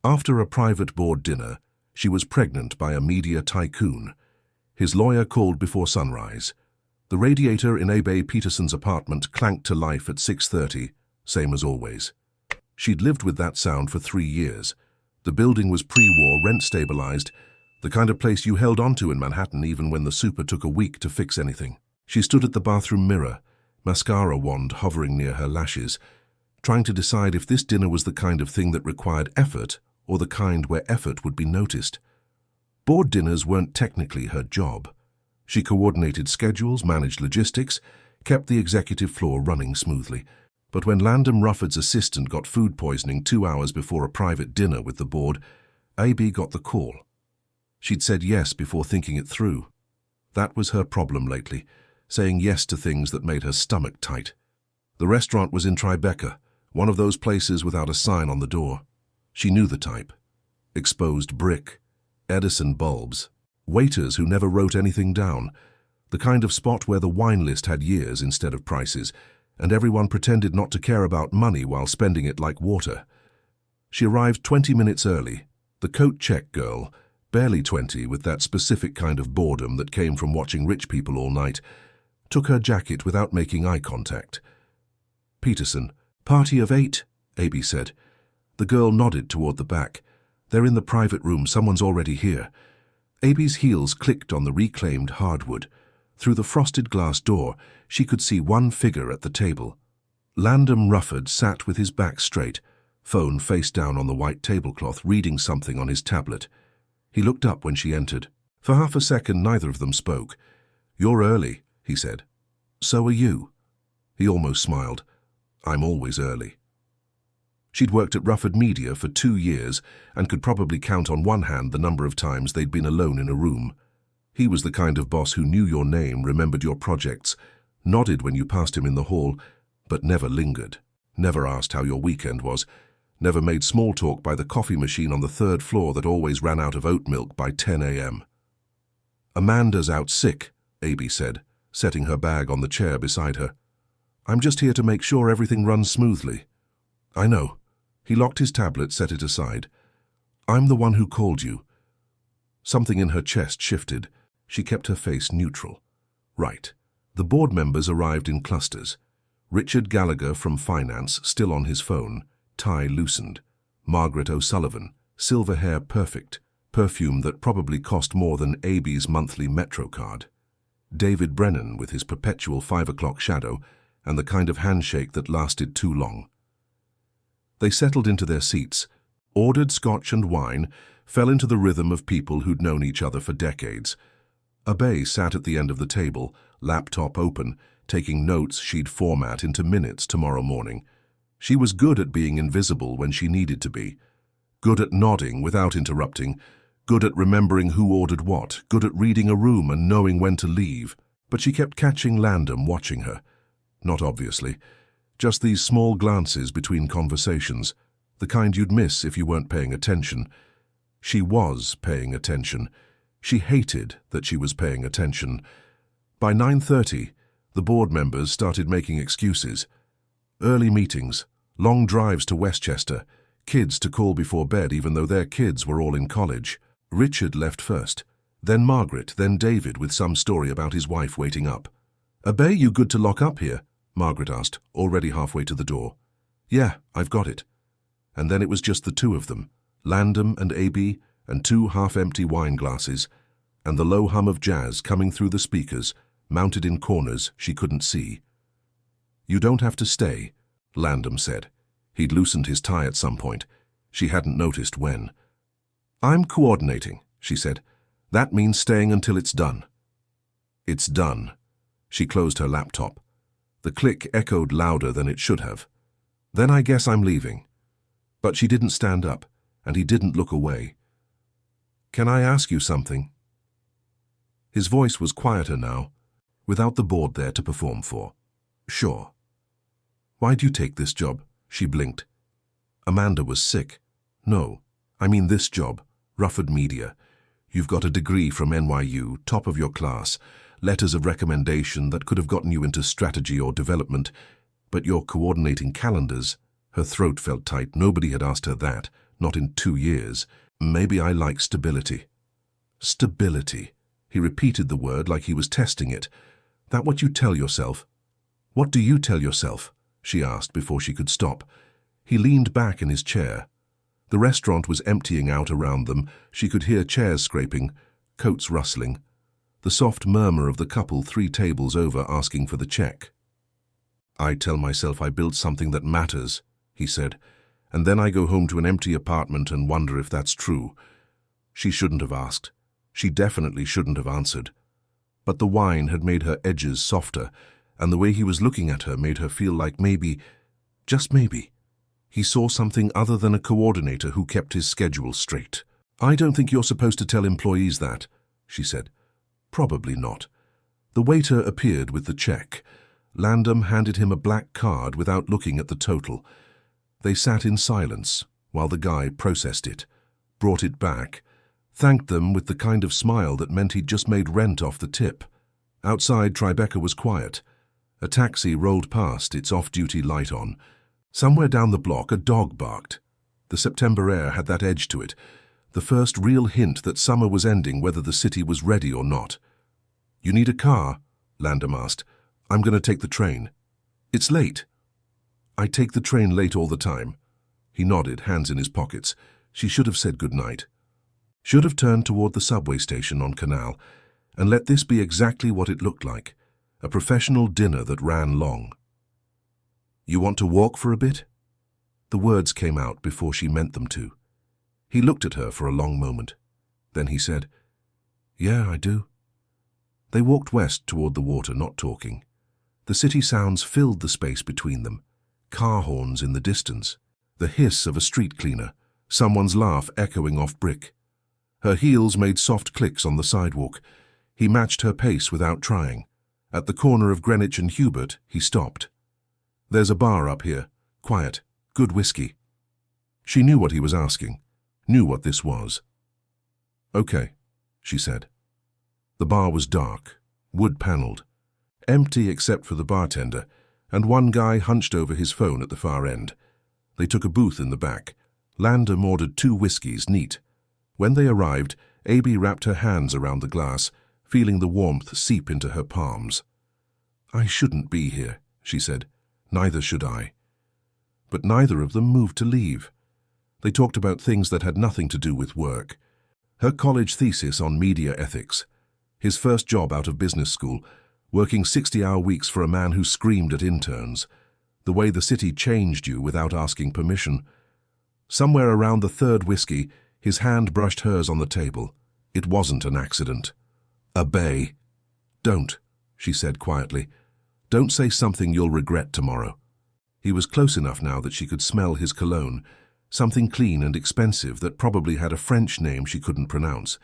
After a private board dinner, she was pregnant by a media tycoon. His lawyer called before sunrise. The radiator in Abey Peterson's apartment clanked to life at 6:30, same as always. She'd lived with that sound for 3 years. The building was pre-war, rent-stabilized, the kind of place you held onto in Manhattan even when the super took a week to fix anything. She stood at the bathroom mirror, mascara wand hovering near her lashes, trying to decide if this dinner was the kind of thing that required effort or the kind where effort would be noticed. Board dinners weren't technically her job. She coordinated schedules, managed logistics, kept the executive floor running smoothly. But when Landom Rufford's assistant got food poisoning 2 hours before a private dinner with the board, Abey got the call. She'd said yes before thinking it through. That was her problem lately, saying yes to things that made her stomach tight. The restaurant was in Tribeca, one of those places without a sign on the door. She knew the type. Exposed brick, Edison bulbs, waiters who never wrote anything down, the kind of spot where the wine list had years instead of prices, and everyone pretended not to care about money while spending it like water. She arrived 20 minutes early, the coat check girl, barely 20 with that specific kind of boredom that came from watching rich people all night, took her jacket without making eye contact. "Peterson, party of 8, Abey said. The girl nodded toward the back. "They're in the private room, someone's already here." Abey's heels clicked on the reclaimed hardwood. Through the frosted glass door, she could see one figure at the table. Landom Rufford sat with his back straight, phone face down on the white tablecloth, reading something on his tablet. He looked up when she entered. For half a second, neither of them spoke. "You're early," he said. "So are you." He almost smiled. "I'm always early." She'd worked at Rufford Media for 2 years and could probably count on one hand the number of times they'd been alone in a room. He was the kind of boss who knew your name, remembered your projects, nodded when you passed him in the hall, but never lingered, never asked how your weekend was, never made small talk by the coffee machine on the 3rd floor that always ran out of oat milk by 10 a.m. "Amanda's out sick," Abey said, setting her bag on the chair beside her. "I'm just here to make sure everything runs smoothly." "I know." He locked his tablet, set it aside. "I'm the one who called you." Something in her chest shifted. She kept her face neutral. "Right." The board members arrived in clusters. Richard Gallagher from finance, still on his phone, tie loosened. Margaret O'Sullivan, silver hair perfect, perfume that probably cost more than Abey's monthly Metro card. David Brennan with his perpetual 5 o'clock shadow and the kind of handshake that lasted too long. They settled into their seats, ordered scotch and wine, fell into the rhythm of people who'd known each other for decades. Abey sat at the end of the table, laptop open, taking notes she'd format into minutes tomorrow morning. She was good at being invisible when she needed to be, good at nodding without interrupting, good at remembering who ordered what, good at reading a room and knowing when to leave. But she kept catching Landom watching her. Not obviously. Just these small glances between conversations, the kind you'd miss if you weren't paying attention. She was paying attention. She hated that she was paying attention. By 9:30, the board members started making excuses. Early meetings, long drives to Westchester, kids to call before bed even though their kids were all in college. Richard left first, then Margaret, then David with some story about his wife waiting up. "Abey, you good to lock up here?" Margaret asked, already halfway to the door. "Yeah, I've got it." And then it was just the two of them, Landom and Abey, and 2 half-empty wine glasses, and the low hum of jazz coming through the speakers, mounted in corners she couldn't see. "You don't have to stay," Landom said. He'd loosened his tie at some point. She hadn't noticed when. "I'm coordinating," she said. "That means staying until it's done." "It's done." She closed her laptop. The click echoed louder than it should have. "Then I guess I'm leaving." But she didn't stand up, and he didn't look away. "Can I ask you something?" His voice was quieter now, without the board there to perform for. "Sure." "Why'd you take this job?" She blinked. "Amanda was sick." "No, I mean this job, Rufford Media. You've got a degree from NYU, top of your class, letters of recommendation that could have gotten you into strategy or development, but you're coordinating calendars." Her throat felt tight. Nobody had asked her that, Not in 2 years. Maybe I like stability. Stability. He repeated the word like he was testing it. That what you tell yourself? What do you tell yourself? She asked before she could stop. He leaned back in his chair. The restaurant was emptying out around them. She could hear chairs scraping, coats rustling, the soft murmur of the couple 3 tables over asking for the check. I tell myself I built something that matters, he said, and then I go home to an empty apartment and wonder if that's true. She shouldn't have asked. She definitely shouldn't have answered. But the wine had made her edges softer, and the way he was looking at her made her feel like maybe, just maybe, he saw something other than a coordinator who kept his schedule straight. I don't think you're supposed to tell employees that, she said. Probably not. The waiter appeared with the check. Landom handed him a black card without looking at the total. They sat in silence while the guy processed it, brought it back, thanked them with the kind of smile that meant he'd just made rent off the tip. Outside, Tribeca was quiet. A taxi rolled past, its off-duty light on. Somewhere down the block, a dog barked. The September air had that edge to it, the first real hint that summer was ending whether the city was ready or not. You need a car? Landom asked. I'm going to take the train. It's late. I take the train late all the time. He nodded, hands in his pockets. She should have said good night. Should have turned toward the subway station on Canal, and let this be exactly what it looked like, a professional dinner that ran long. You want to walk for a bit? The words came out before she meant them to. He looked at her for a long moment. Then he said, Yeah, I do. They walked west toward the water, not talking. The city sounds filled the space between them. Car horns in the distance, the hiss of a street cleaner, someone's laugh echoing off brick. Her heels made soft clicks on the sidewalk. He matched her pace without trying. At the corner of Greenwich and Hubert, he stopped. There's a bar up here. Quiet. Good whiskey. She knew what he was asking, knew what this was. Okay, she said. The bar was dark, wood-paneled, empty except for the bartender, and one guy hunched over his phone at the far end. They took a booth in the back. Landom ordered 2 whiskeys, neat. When they arrived, Abey wrapped her hands around the glass, feeling the warmth seep into her palms. I shouldn't be here, she said. Neither should I. But neither of them moved to leave. They talked about things that had nothing to do with work. Her college thesis on media ethics, his first job out of business school, working 60-hour weeks for a man who screamed at interns, the way the city changed you without asking permission. Somewhere around the 3rd whiskey, his hand brushed hers on the table. It wasn't an accident. Abey. Don't, she said quietly. Don't say something you'll regret tomorrow. He was close enough now that she could smell his cologne, something clean and expensive that probably had a French name she couldn't pronounce.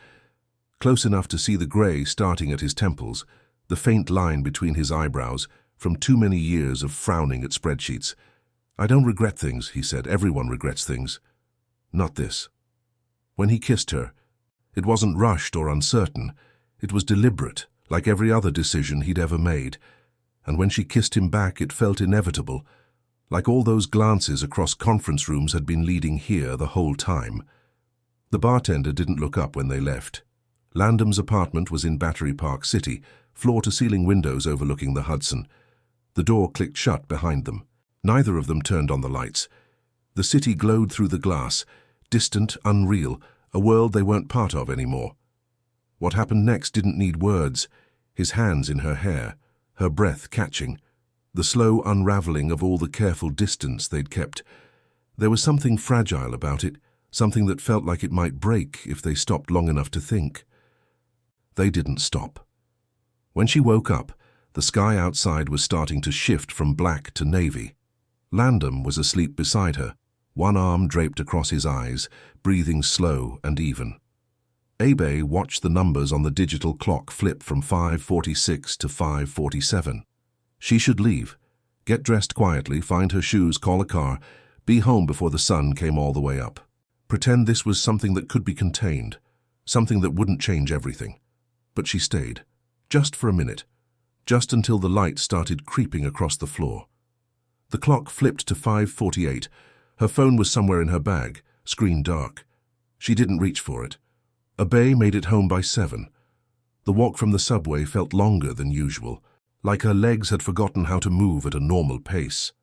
Close enough to see the grey starting at his temples, the faint line between his eyebrows, from too many years of frowning at spreadsheets. I don't regret things, he said. Everyone regrets things. Not this. When he kissed her, it wasn't rushed or uncertain. It was deliberate, like every other decision he'd ever made. And when she kissed him back, it felt inevitable, like all those glances across conference rooms had been leading here the whole time. The bartender didn't look up when they left. Landom's apartment was in Battery Park City, floor-to-ceiling windows overlooking the Hudson. The door clicked shut behind them. Neither of them turned on the lights. The city glowed through the glass, distant, unreal, a world they weren't part of anymore. What happened next didn't need words. His hands in her hair, her breath catching, the slow unraveling of all the careful distance they'd kept. There was something fragile about it, something that felt like it might break if they stopped long enough to think. They didn't stop. When she woke up, the sky outside was starting to shift from black to navy. Landom was asleep beside her, one arm draped across his eyes, breathing slow and even. Abey watched the numbers on the digital clock flip from 5:46 to 5:47. She should leave, get dressed quietly, find her shoes, call a car, be home before the sun came all the way up. Pretend this was something that could be contained, something that wouldn't change everything. But she stayed, just for a minute, just until the light started creeping across the floor. The clock flipped to 5:48. Her phone was somewhere in her bag, screen dark. She didn't reach for it. Abey made it home by 7. The walk from the subway felt longer than usual, like her legs had forgotten how to move at a normal pace.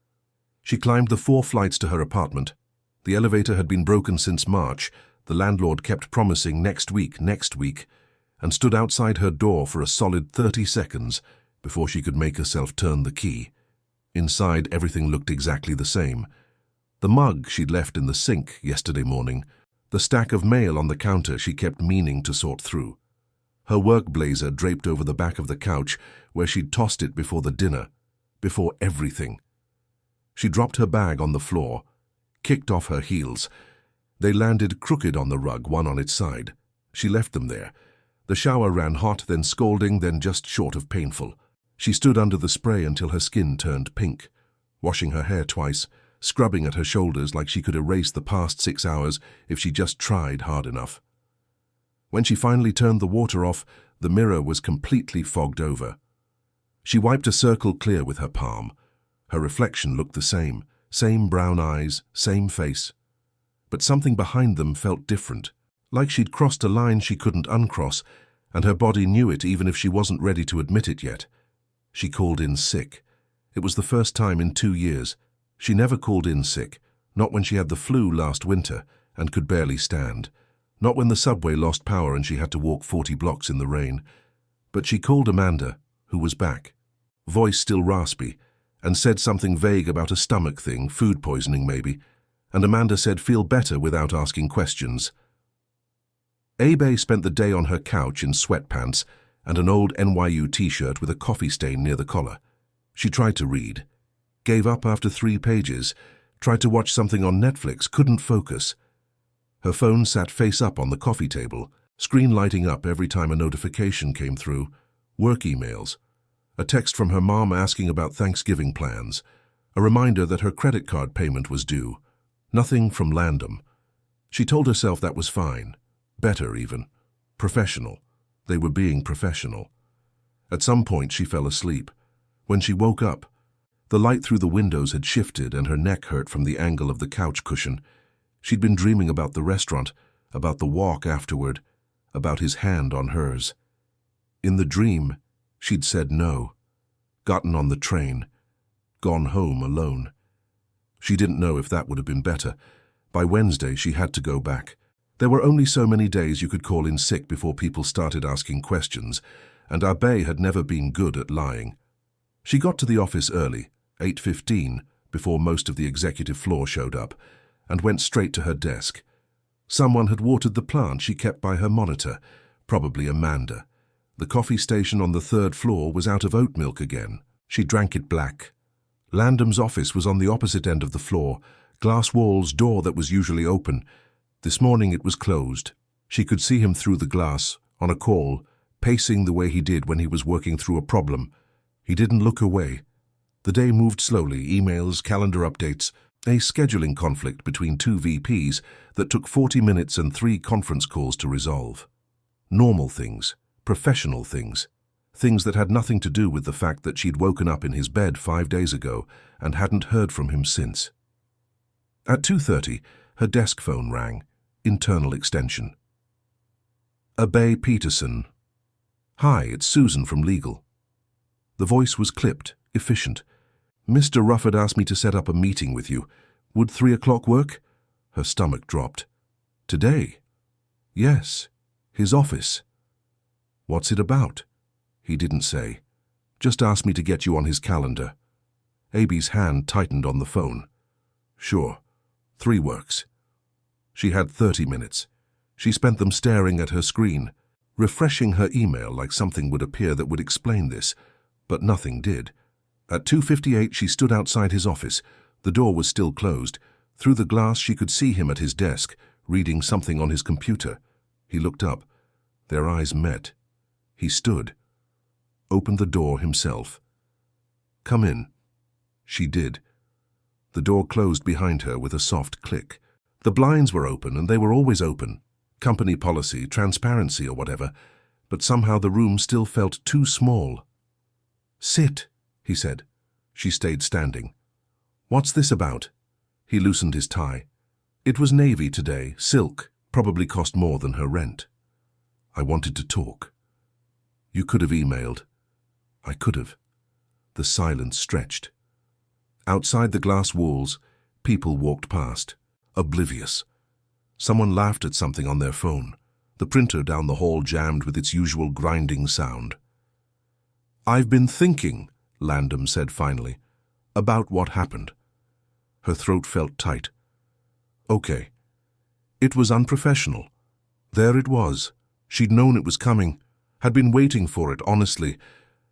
She climbed the 4 flights to her apartment. The elevator had been broken since March. The landlord kept promising next week, and stood outside her door for a solid 30 seconds before she could make herself turn the key. Inside, everything looked exactly the same. The mug she'd left in the sink yesterday morning, the stack of mail on the counter she kept meaning to sort through, her work blazer draped over the back of the couch where she'd tossed it before the dinner, before everything. She dropped her bag on the floor, kicked off her heels. They landed crooked on the rug, one on its side. She left them there. The shower ran hot, then scalding, then just short of painful. She stood under the spray until her skin turned pink, washing her hair twice, scrubbing at her shoulders like she could erase the past 6 hours if she just tried hard enough. When she finally turned the water off, the mirror was completely fogged over. She wiped a circle clear with her palm. Her reflection looked the same brown eyes, same face. But something behind them felt different, like she'd crossed a line she couldn't uncross, and her body knew it even if she wasn't ready to admit it yet. She called in sick. It was the first time in 2 years. She never called in sick, not when she had the flu last winter and could barely stand, not when the subway lost power and she had to walk 40 blocks in the rain. But she called Amanda, who was back, voice still raspy, and said something vague about a stomach thing, food poisoning maybe, and Amanda said feel better without asking questions. Abey spent the day on her couch in sweatpants and an old NYU t-shirt with a coffee stain near the collar. She tried to read, gave up after 3 pages, tried to watch something on Netflix, couldn't focus. Her phone sat face up on the coffee table, screen lighting up every time a notification came through, work emails, a text from her mom asking about Thanksgiving plans, a reminder that her credit card payment was due. Nothing from Landom. She told herself that was fine, better even, professional. They were being professional. At some point she fell asleep. When she woke up, the light through the windows had shifted and her neck hurt from the angle of the couch cushion. She'd been dreaming about the restaurant, about the walk afterward, about his hand on hers. In the dream, she'd said no, gotten on the train, gone home alone. She didn't know if that would have been better. By Wednesday, she had to go back. There were only so many days you could call in sick before people started asking questions, and Abey had never been good at lying. She got to the office early, 8:15, before most of the executive floor showed up, and went straight to her desk. Someone had watered the plant she kept by her monitor, probably Amanda. The coffee station on the 3rd floor was out of oat milk again. She drank it black. Landom's office was on the opposite end of the floor, glass walls, door that was usually open. This morning it was closed. She could see him through the glass, on a call, pacing the way he did when he was working through a problem. He didn't look away. The day moved slowly, emails, calendar updates, a scheduling conflict between 2 VPs that took 40 minutes and 3 conference calls to resolve. Normal things, professional things, things that had nothing to do with the fact that she'd woken up in his bed 5 days ago and hadn't heard from him since. At 2:30, her desk phone rang, internal extension. Abey Peterson. Hi, it's Susan from legal. The voice was clipped, efficient. Mr. Rufford asked me to set up a meeting with you. Would 3 o'clock work? Her stomach dropped. Today? Yes. His office. What's it about? He didn't say. Just asked me to get you on his calendar. Abey's hand tightened on the phone. Sure. 3 works. She had 30 minutes. She spent them staring at her screen, refreshing her email like something would appear that would explain this, but nothing did. At 2:58 she stood outside his office. The door was still closed. Through the glass she could see him at his desk, reading something on his computer. He looked up. Their eyes met. He stood, opened the door himself. Come in. She did. The door closed behind her with a soft click. The blinds were open, and they were always open. Company policy, transparency or whatever. But somehow the room still felt too small. Sit, he said. She stayed standing. What's this about? He loosened his tie. It was navy today, silk, probably cost more than her rent. I wanted to talk. You could have emailed. I could have. The silence stretched. Outside the glass walls, people walked past, oblivious. Someone laughed at something on their phone. The printer down the hall jammed with its usual grinding sound. "I've been thinking," Landom said finally, "about what happened." Her throat felt tight. Okay. It was unprofessional. There it was. She'd known it was coming, had been waiting for it, honestly,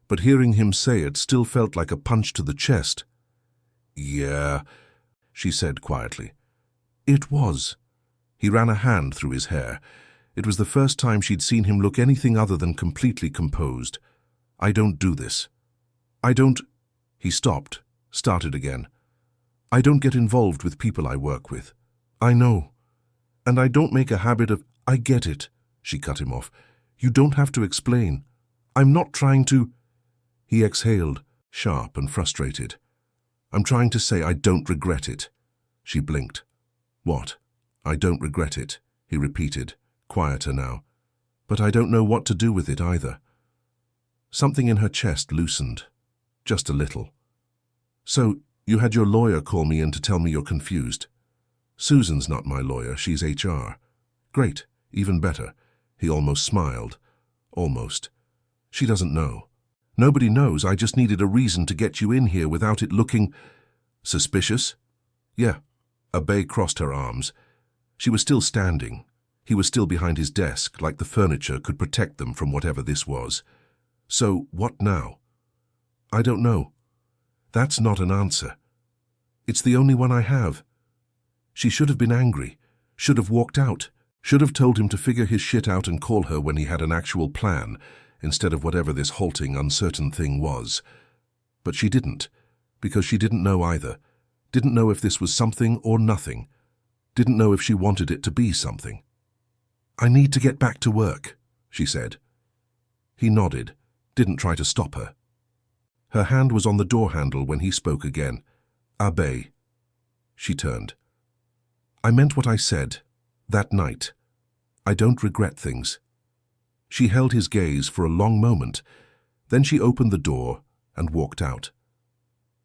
but hearing him say it still felt like a punch to the chest. "Yeah," she said quietly. "It was." He ran a hand through his hair. It was the first time she'd seen him look anything other than completely composed. "I don't do this. I don't—" He stopped, started again. "I don't get involved with people I work with. I know. And I don't make a habit of—" "I get it," she cut him off. "You don't have to explain. I'm not trying to—" He exhaled, sharp and frustrated. "I'm trying to say I don't regret it." She blinked. "What? I don't regret it," he repeated, quieter now. "But I don't know what to do with it either." Something in her chest loosened, just a little. "So, you had your lawyer call me in to tell me you're confused?" "Susan's not my lawyer, she's HR." "Great, even better." He almost smiled. Almost. "She doesn't know." "Nobody knows, I just needed a reason to get you in here without it looking—" "Suspicious?" "Yeah." Abey crossed her arms. She was still standing. He was still behind his desk, like the furniture could protect them from whatever this was. "So, what now?" "I don't know." "That's not an answer." "It's the only one I have." She should have been angry, should have walked out, should have told him to figure his shit out and call her when he had an actual plan, instead of whatever this halting, uncertain thing was. But she didn't, because she didn't know either. Didn't know if this was something or nothing. Didn't know if she wanted it to be something. "I need to get back to work," she said. He nodded, didn't try to stop her. Her hand was on the door handle when he spoke again. "Abey." She turned. "I meant what I said. That night. I don't regret things." She held his gaze for a long moment. Then she opened the door and walked out.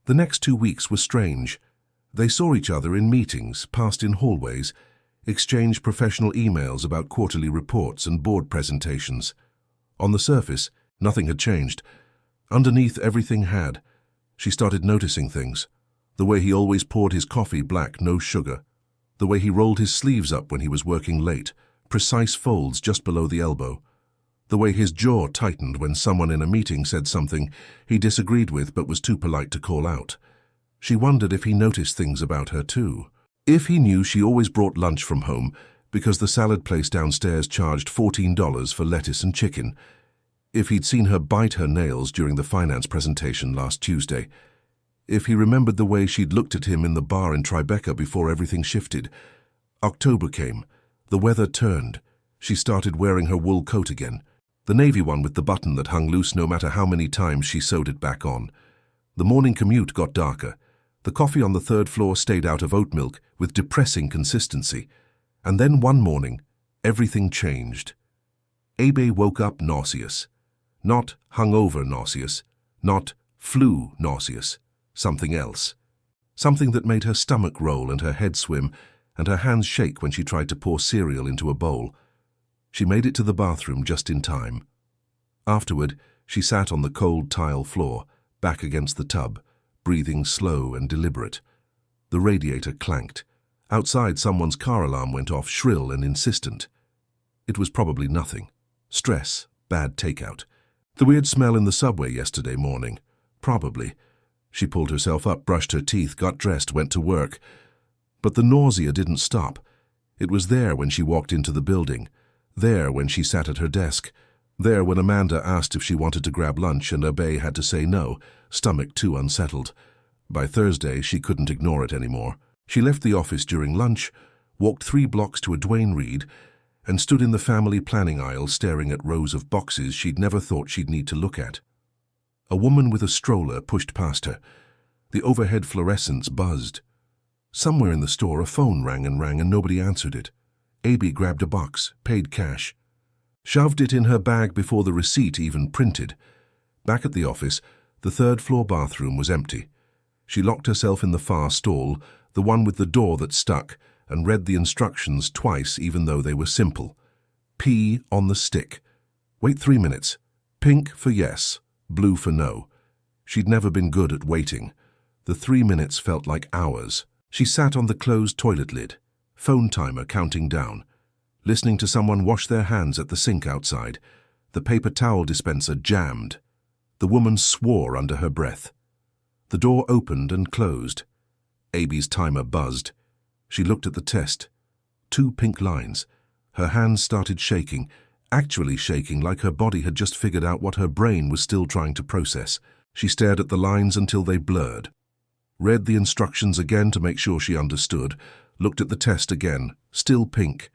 The next 2 weeks were strange. They saw each other in meetings, passed in hallways, exchanged professional emails about quarterly reports and board presentations. On the surface, nothing had changed. Underneath, everything had. She started noticing things. The way he always poured his coffee black, no sugar. The way he rolled his sleeves up when he was working late, precise folds just below the elbow. The way his jaw tightened when someone in a meeting said something he disagreed with but was too polite to call out. She wondered if he noticed things about her too. If he knew she always brought lunch from home because the salad place downstairs charged $14 for lettuce and chicken. If he'd seen her bite her nails during the finance presentation last Tuesday. If he remembered the way she'd looked at him in the bar in Tribeca before everything shifted. October came. The weather turned. She started wearing her wool coat again. The navy one with the button that hung loose no matter how many times she sewed it back on. The morning commute got darker. The coffee on the 3rd floor stayed out of oat milk with depressing consistency. And then one morning, everything changed. Abey woke up nauseous. Not hungover nauseous. Not flu nauseous. Something else. Something that made her stomach roll and her head swim and her hands shake when she tried to pour cereal into a bowl. She made it to the bathroom just in time. Afterward, she sat on the cold tile floor, back against the tub, breathing slow and deliberate. The radiator clanked. Outside, someone's car alarm went off, shrill and insistent. It was probably nothing. Stress, bad takeout. The weird smell in the subway yesterday morning. Probably. She pulled herself up, brushed her teeth, got dressed, went to work. But the nausea didn't stop. It was there when she walked into the building. There when she sat at her desk. There when Amanda asked if she wanted to grab lunch and Abey had to say no, stomach too unsettled. By Thursday, she couldn't ignore it anymore. She left the office during lunch, walked 3 blocks to a Duane Reade, and stood in the family planning aisle staring at rows of boxes she'd never thought she'd need to look at. A woman with a stroller pushed past her. The overhead fluorescents buzzed. Somewhere in the store, a phone rang and nobody answered it. Abey grabbed a box, paid cash, shoved it in her bag before the receipt even printed. Back at the office, the third-floor bathroom was empty. She locked herself in the far stall, the one with the door that stuck, and read the instructions twice even though they were simple. Pee on the stick. Wait 3 minutes. Pink for yes, blue for no. She'd never been good at waiting. The 3 minutes felt like hours. She sat on the closed toilet lid, phone timer counting down, listening to someone wash their hands at the sink outside. The paper towel dispenser jammed. The woman swore under her breath. The door opened and closed. Abey's timer buzzed. She looked at the test. 2 pink lines. Her hands started shaking, actually shaking like her body had just figured out what her brain was still trying to process. She stared at the lines until they blurred. Read the instructions again to make sure she understood, looked at the test again, still pink.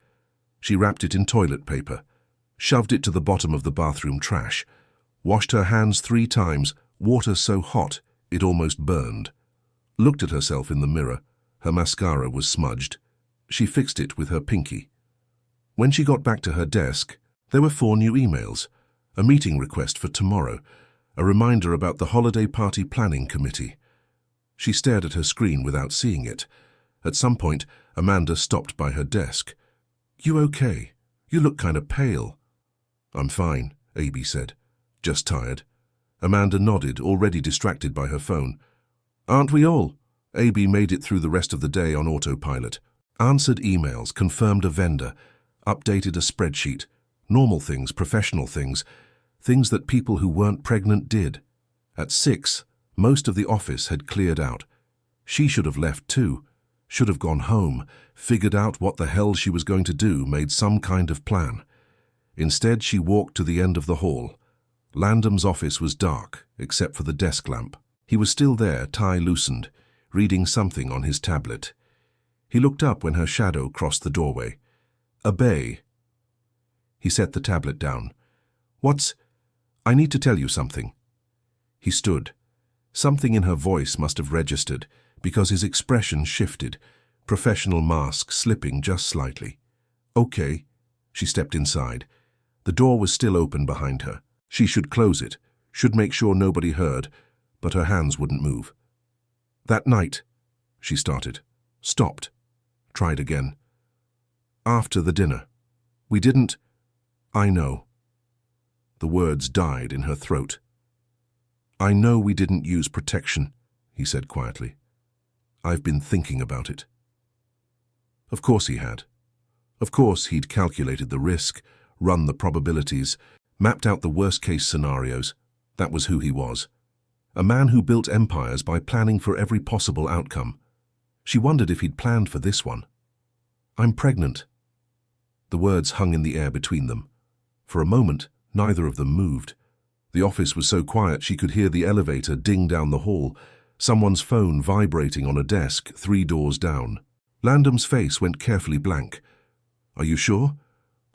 She wrapped it in toilet paper, shoved it to the bottom of the bathroom trash, washed her hands 3 times, water so hot it almost burned. Looked at herself in the mirror. Her mascara was smudged. She fixed it with her pinky. When she got back to her desk, there were 4 new emails, a meeting request for tomorrow, a reminder about the holiday party planning committee. She stared at her screen without seeing it. At some point, Amanda stopped by her desk. "You okay? You look kind of pale." "I'm fine," Abey said. "Just tired." Amanda nodded, already distracted by her phone. "Aren't we all?" Abey made it through the rest of the day on autopilot. Answered emails, confirmed a vendor, updated a spreadsheet. Normal things, professional things, things that people who weren't pregnant did. At 6, most of the office had cleared out. She should have left too, should have gone home, figured out what the hell she was going to do, made some kind of plan. Instead, she walked to the end of the hall. Landom's office was dark, except for the desk lamp. He was still there, tie loosened, reading something on his tablet. He looked up when her shadow crossed the doorway. "Abey." He set the tablet down. I need to tell you something." He stood. Something in her voice must have registered, because his expression shifted, professional mask slipping just slightly. "Okay." She stepped inside. The door was still open behind her. She should close it, should make sure nobody heard, but her hands wouldn't move. "That night," she started, stopped, tried again. "After the dinner. We didn't—" "I know." The words died in her throat. "I know we didn't use protection," he said quietly. "I've been thinking about it." Of course he had. Of course he'd calculated the risk, run the probabilities, mapped out the worst-case scenarios. That was who he was. A man who built empires by planning for every possible outcome. She wondered if he'd planned for this one. "I'm pregnant." The words hung in the air between them. For a moment, neither of them moved. The office was so quiet she could hear the elevator ding down the hall, someone's phone vibrating on a desk 3 doors down. Landom's face went carefully blank. "Are you sure?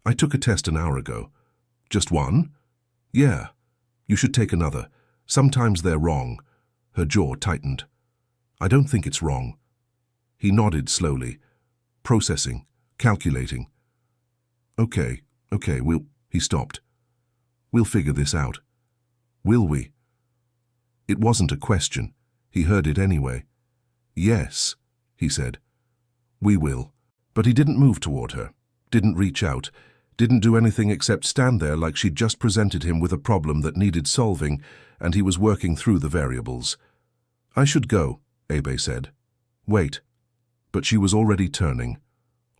I took a test an hour ago." "Just one?" "Yeah. You should take another. Sometimes they're wrong." Her jaw tightened. "I don't think it's wrong." He nodded slowly. "Processing. Calculating." Okay, He stopped. "We'll figure this out." "Will we?" It wasn't a question. He heard it anyway. "Yes," he said. "We will." But he didn't move toward her, didn't reach out, didn't do anything except stand there like she'd just presented him with a problem that needed solving, and he was working through the variables. "I should go," Abey said. "Wait." But she was already turning,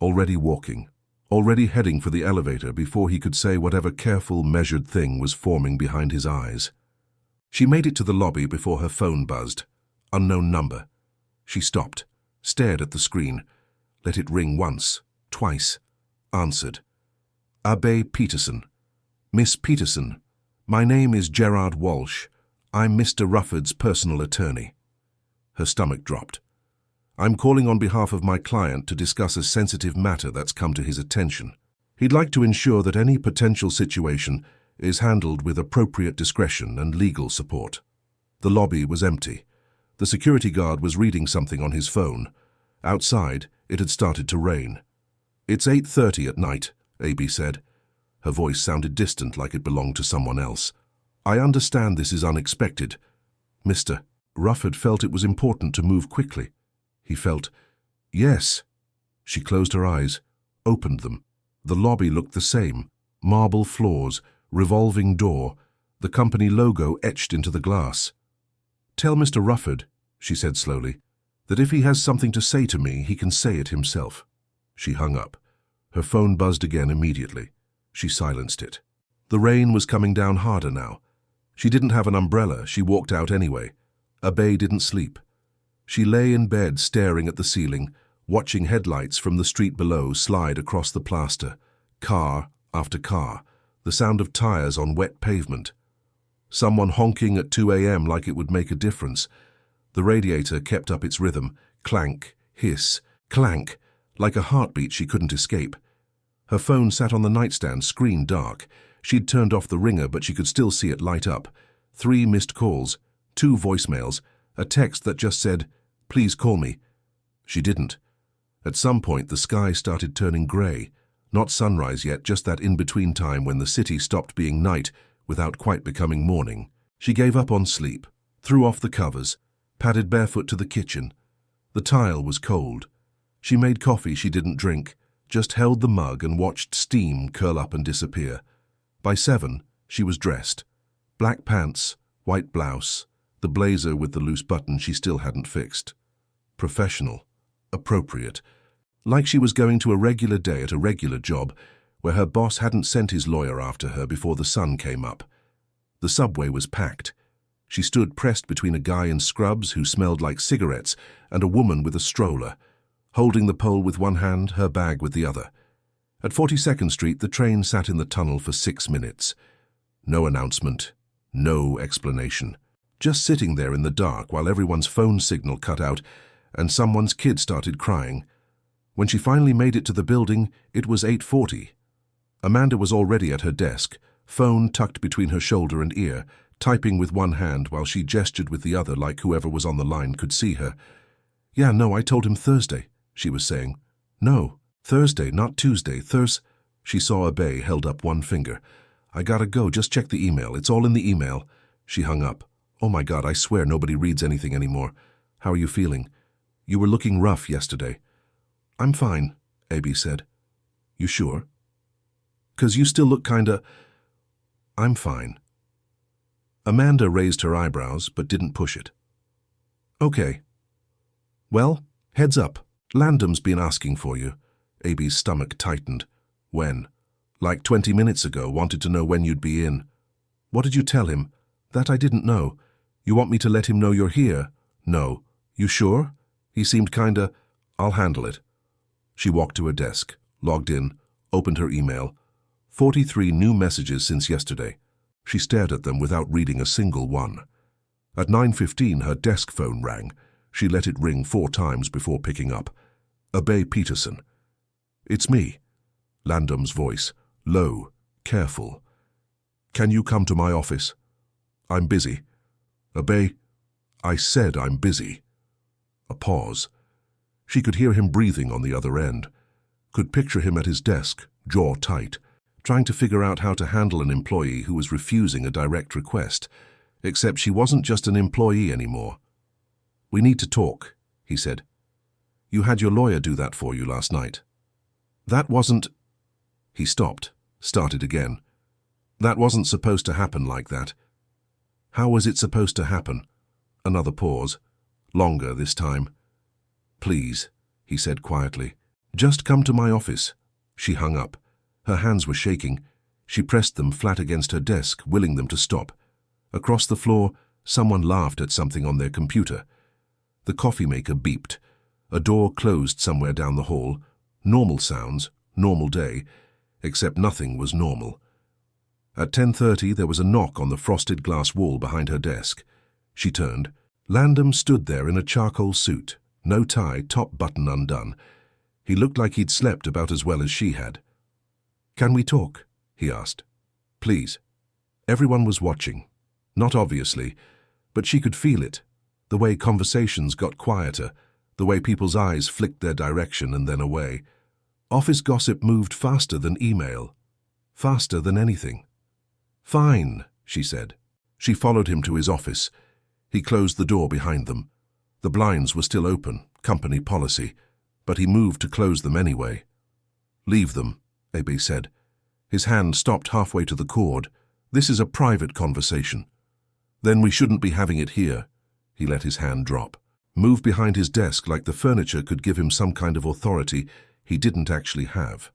already walking, already heading for the elevator before he could say whatever careful, measured thing was forming behind his eyes. She made it to the lobby before her phone buzzed. Unknown number. She stopped, stared at the screen, let it ring once, twice, answered. "Abey Peterson." "Miss Peterson, my name is Gerard Walsh. I'm Mr. Rufford's personal attorney." Her stomach dropped. "I'm calling on behalf of my client to discuss a sensitive matter that's come to his attention. He'd like to ensure that any potential situation is handled with appropriate discretion and legal support." The lobby was empty. The security guard was reading something on his phone. Outside, it had started to rain. "It's 8:30 at night," Abey said. Her voice sounded distant, like it belonged to someone else. "I understand this is unexpected, Mr. Rufford felt it was important to move quickly. He felt, "Yes." She closed her eyes, opened them. The lobby looked the same. Marble floors, revolving door, the company logo etched into the glass. "Tell Mr. Rufford," she said slowly, "that if he has something to say to me, he can say it himself." She hung up. Her phone buzzed again immediately. She silenced it. The rain was coming down harder now. She didn't have an umbrella. She walked out anyway. Abey didn't sleep. She lay in bed staring at the ceiling, watching headlights from the street below slide across the plaster, car after car, the sound of tires on wet pavement. Someone honking at 2 a.m. like it would make a difference. The radiator kept up its rhythm, clank, hiss, clank, like a heartbeat she couldn't escape. Her phone sat on the nightstand, screen dark. She'd turned off the ringer, but she could still see it light up. 3 missed calls, 2 voicemails, a text that just said, "Please call me." She didn't. At some point, the sky started turning grey. Not sunrise yet, just that in-between time when the city stopped being night without quite becoming morning. She gave up on sleep, threw off the covers, padded barefoot to the kitchen. The tile was cold. She made coffee she didn't drink, just held the mug and watched steam curl up and disappear. By 7, she was dressed. Black pants, white blouse, the blazer with the loose button she still hadn't fixed. Professional, appropriate, like she was going to a regular day at a regular job where her boss hadn't sent his lawyer after her before the sun came up. The subway was packed. She stood pressed between a guy in scrubs who smelled like cigarettes and a woman with a stroller, holding the pole with one hand, her bag with the other. At 42nd Street, the train sat in the tunnel for 6 minutes. No announcement, no explanation. Just sitting there in the dark while everyone's phone signal cut out and someone's kid started crying. When she finally made it to the building, it was 8:40. Amanda was already at her desk, phone tucked between her shoulder and ear, typing with one hand while she gestured with the other like whoever was on the line could see her. "Yeah, no, I told him Thursday," she was saying. "No, Thursday, not Tuesday, She saw Abey held up one finger. "I gotta go, just check the email. It's all in the email." She hung up. "Oh my God, I swear nobody reads anything anymore. How are you feeling? You were looking rough yesterday." "I'm fine," Abey said. "You sure? 'Cause you still look kinda—" "I'm fine." Amanda raised her eyebrows but didn't push it. "Okay. Well, heads up. Landom's been asking for you." Abey's stomach tightened. "When?" "Like 20 minutes ago, wanted to know when you'd be in." "What did you tell him?" "That I didn't know. You want me to let him know you're here?" "No." "You sure?" He seemed kinda— "I'll handle it." She walked to her desk, logged in, opened her email. 43 new messages since yesterday. She stared at them without reading a single one. At 9:15, her desk phone rang. She let it ring 4 times before picking up. Abey Peterson. "It's me." Landom's voice, low, careful. "Can you come to my office?" "I'm busy." "Abey, I said I'm busy." A pause. She could hear him breathing on the other end. Could picture him at his desk, jaw tight, trying to figure out how to handle an employee who was refusing a direct request. Except she wasn't just an employee anymore. "We need to talk," he said. "You had your lawyer do that for you last night." "That wasn't—" He stopped, started again. "That wasn't supposed to happen like that." "How was it supposed to happen?" Another pause. Longer this time. "Please," he said quietly. "Just come to my office." She hung up. Her hands were shaking. She pressed them flat against her desk, willing them to stop. Across the floor, someone laughed at something on their computer. The coffee maker beeped. A door closed somewhere down the hall. Normal sounds, normal day, except nothing was normal. At 10:30, there was a knock on the frosted glass wall behind her desk. She turned. Landom stood there in a charcoal suit, no tie, top button undone. He looked like he'd slept about as well as she had. "Can we talk?" he asked. "Please." Everyone was watching. Not obviously, but she could feel it. The way conversations got quieter, the way people's eyes flicked their direction and then away. Office gossip moved faster than email. Faster than anything. "Fine," she said. She followed him to his office. He closed the door behind them. The blinds were still open, company policy, but he moved to close them anyway. "Leave them," Abey said. His hand stopped halfway to the cord. "This is a private conversation." "Then we shouldn't be having it here." He let his hand drop. Moved behind his desk like the furniture could give him some kind of authority he didn't actually have.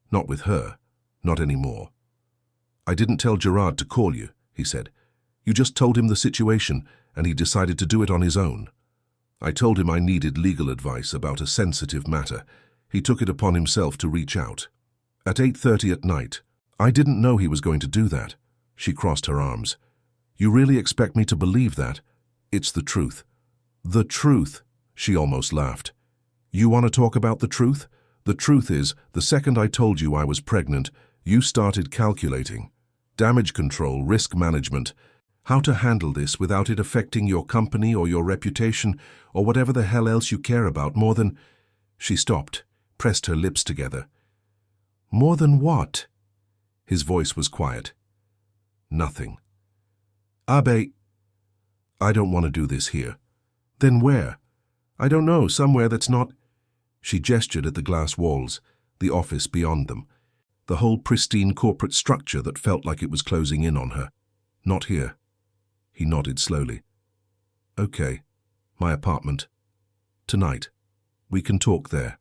Not with her. Not anymore. "I didn't tell Gerard to call you," he said. "You just told him the situation, and he decided to do it on his own. I told him I needed legal advice about a sensitive matter. He took it upon himself to reach out. At 8:30 at night. I didn't know he was going to do that." She crossed her arms. "You really expect me to believe that? It's the truth." "The truth," she almost laughed. "You want to talk about the truth? The truth is, the second I told you I was pregnant, you started calculating. Damage control, risk management, how to handle this without it affecting your company or your reputation or whatever the hell else you care about more than—" She stopped, pressed her lips together. "More than what?" His voice was quiet. "Nothing." "Abey, I don't want to do this here." "Then where?" "I don't know, somewhere that's not—" She gestured at the glass walls, the office beyond them, the whole pristine corporate structure that felt like it was closing in on her. "Not here." He nodded slowly. "Okay, my apartment. Tonight. We can talk there."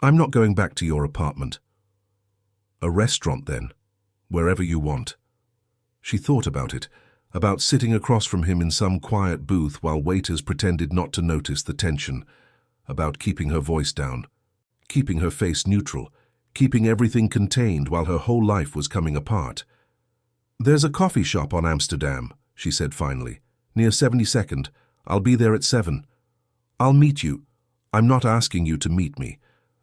"I'm not going back to your apartment." "A restaurant then, wherever you want." She thought about it, about sitting across from him in some quiet booth while waiters pretended not to notice the tension, about keeping her voice down, keeping her face neutral, keeping everything contained while her whole life was coming apart. "There's a coffee shop on Amsterdam," she said finally, "near 72nd. I'll be there at 7. I'll meet you. I'm not asking you to meet me.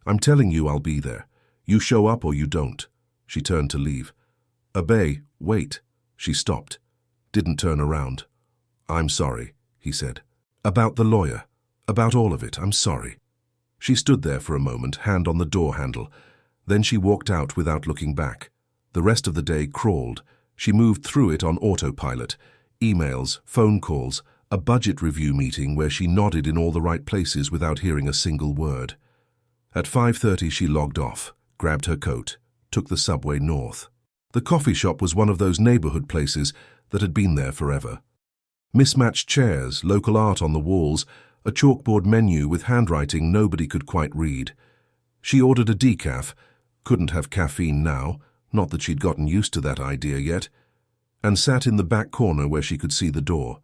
I'm telling you I'll be there. You show up or you don't." She turned to leave. "Abey, wait." She stopped, didn't turn around. "I'm sorry," he said. "About the lawyer. About all of it, I'm sorry." She stood there for a moment, hand on the door handle. Then she walked out without looking back. The rest of the day crawled. She moved through it on autopilot. Emails, phone calls, a budget review meeting where she nodded in all the right places without hearing a single word. At 5:30 she logged off, grabbed her coat, took the subway north. The coffee shop was one of those neighborhood places that had been there forever. Mismatched chairs, local art on the walls, a chalkboard menu with handwriting nobody could quite read. She ordered a decaf, couldn't have caffeine now, not that she'd gotten used to that idea yet, and sat in the back corner where she could see the door.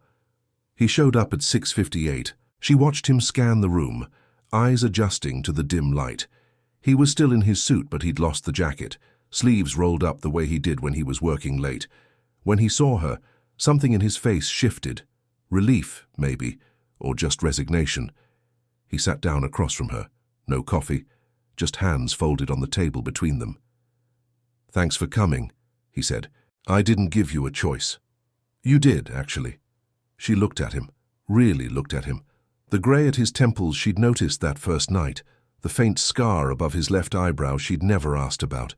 He showed up at 6:58. She watched him scan the room, eyes adjusting to the dim light. He was still in his suit, but he'd lost the jacket, sleeves rolled up the way he did when he was working late. When he saw her, something in his face shifted. Relief, maybe, or just resignation. He sat down across from her. No coffee, just hands folded on the table between them. "Thanks for coming," he said. "I didn't give you a choice." "You did, actually." She looked at him, really looked at him. The grey at his temples she'd noticed that first night, the faint scar above his left eyebrow she'd never asked about.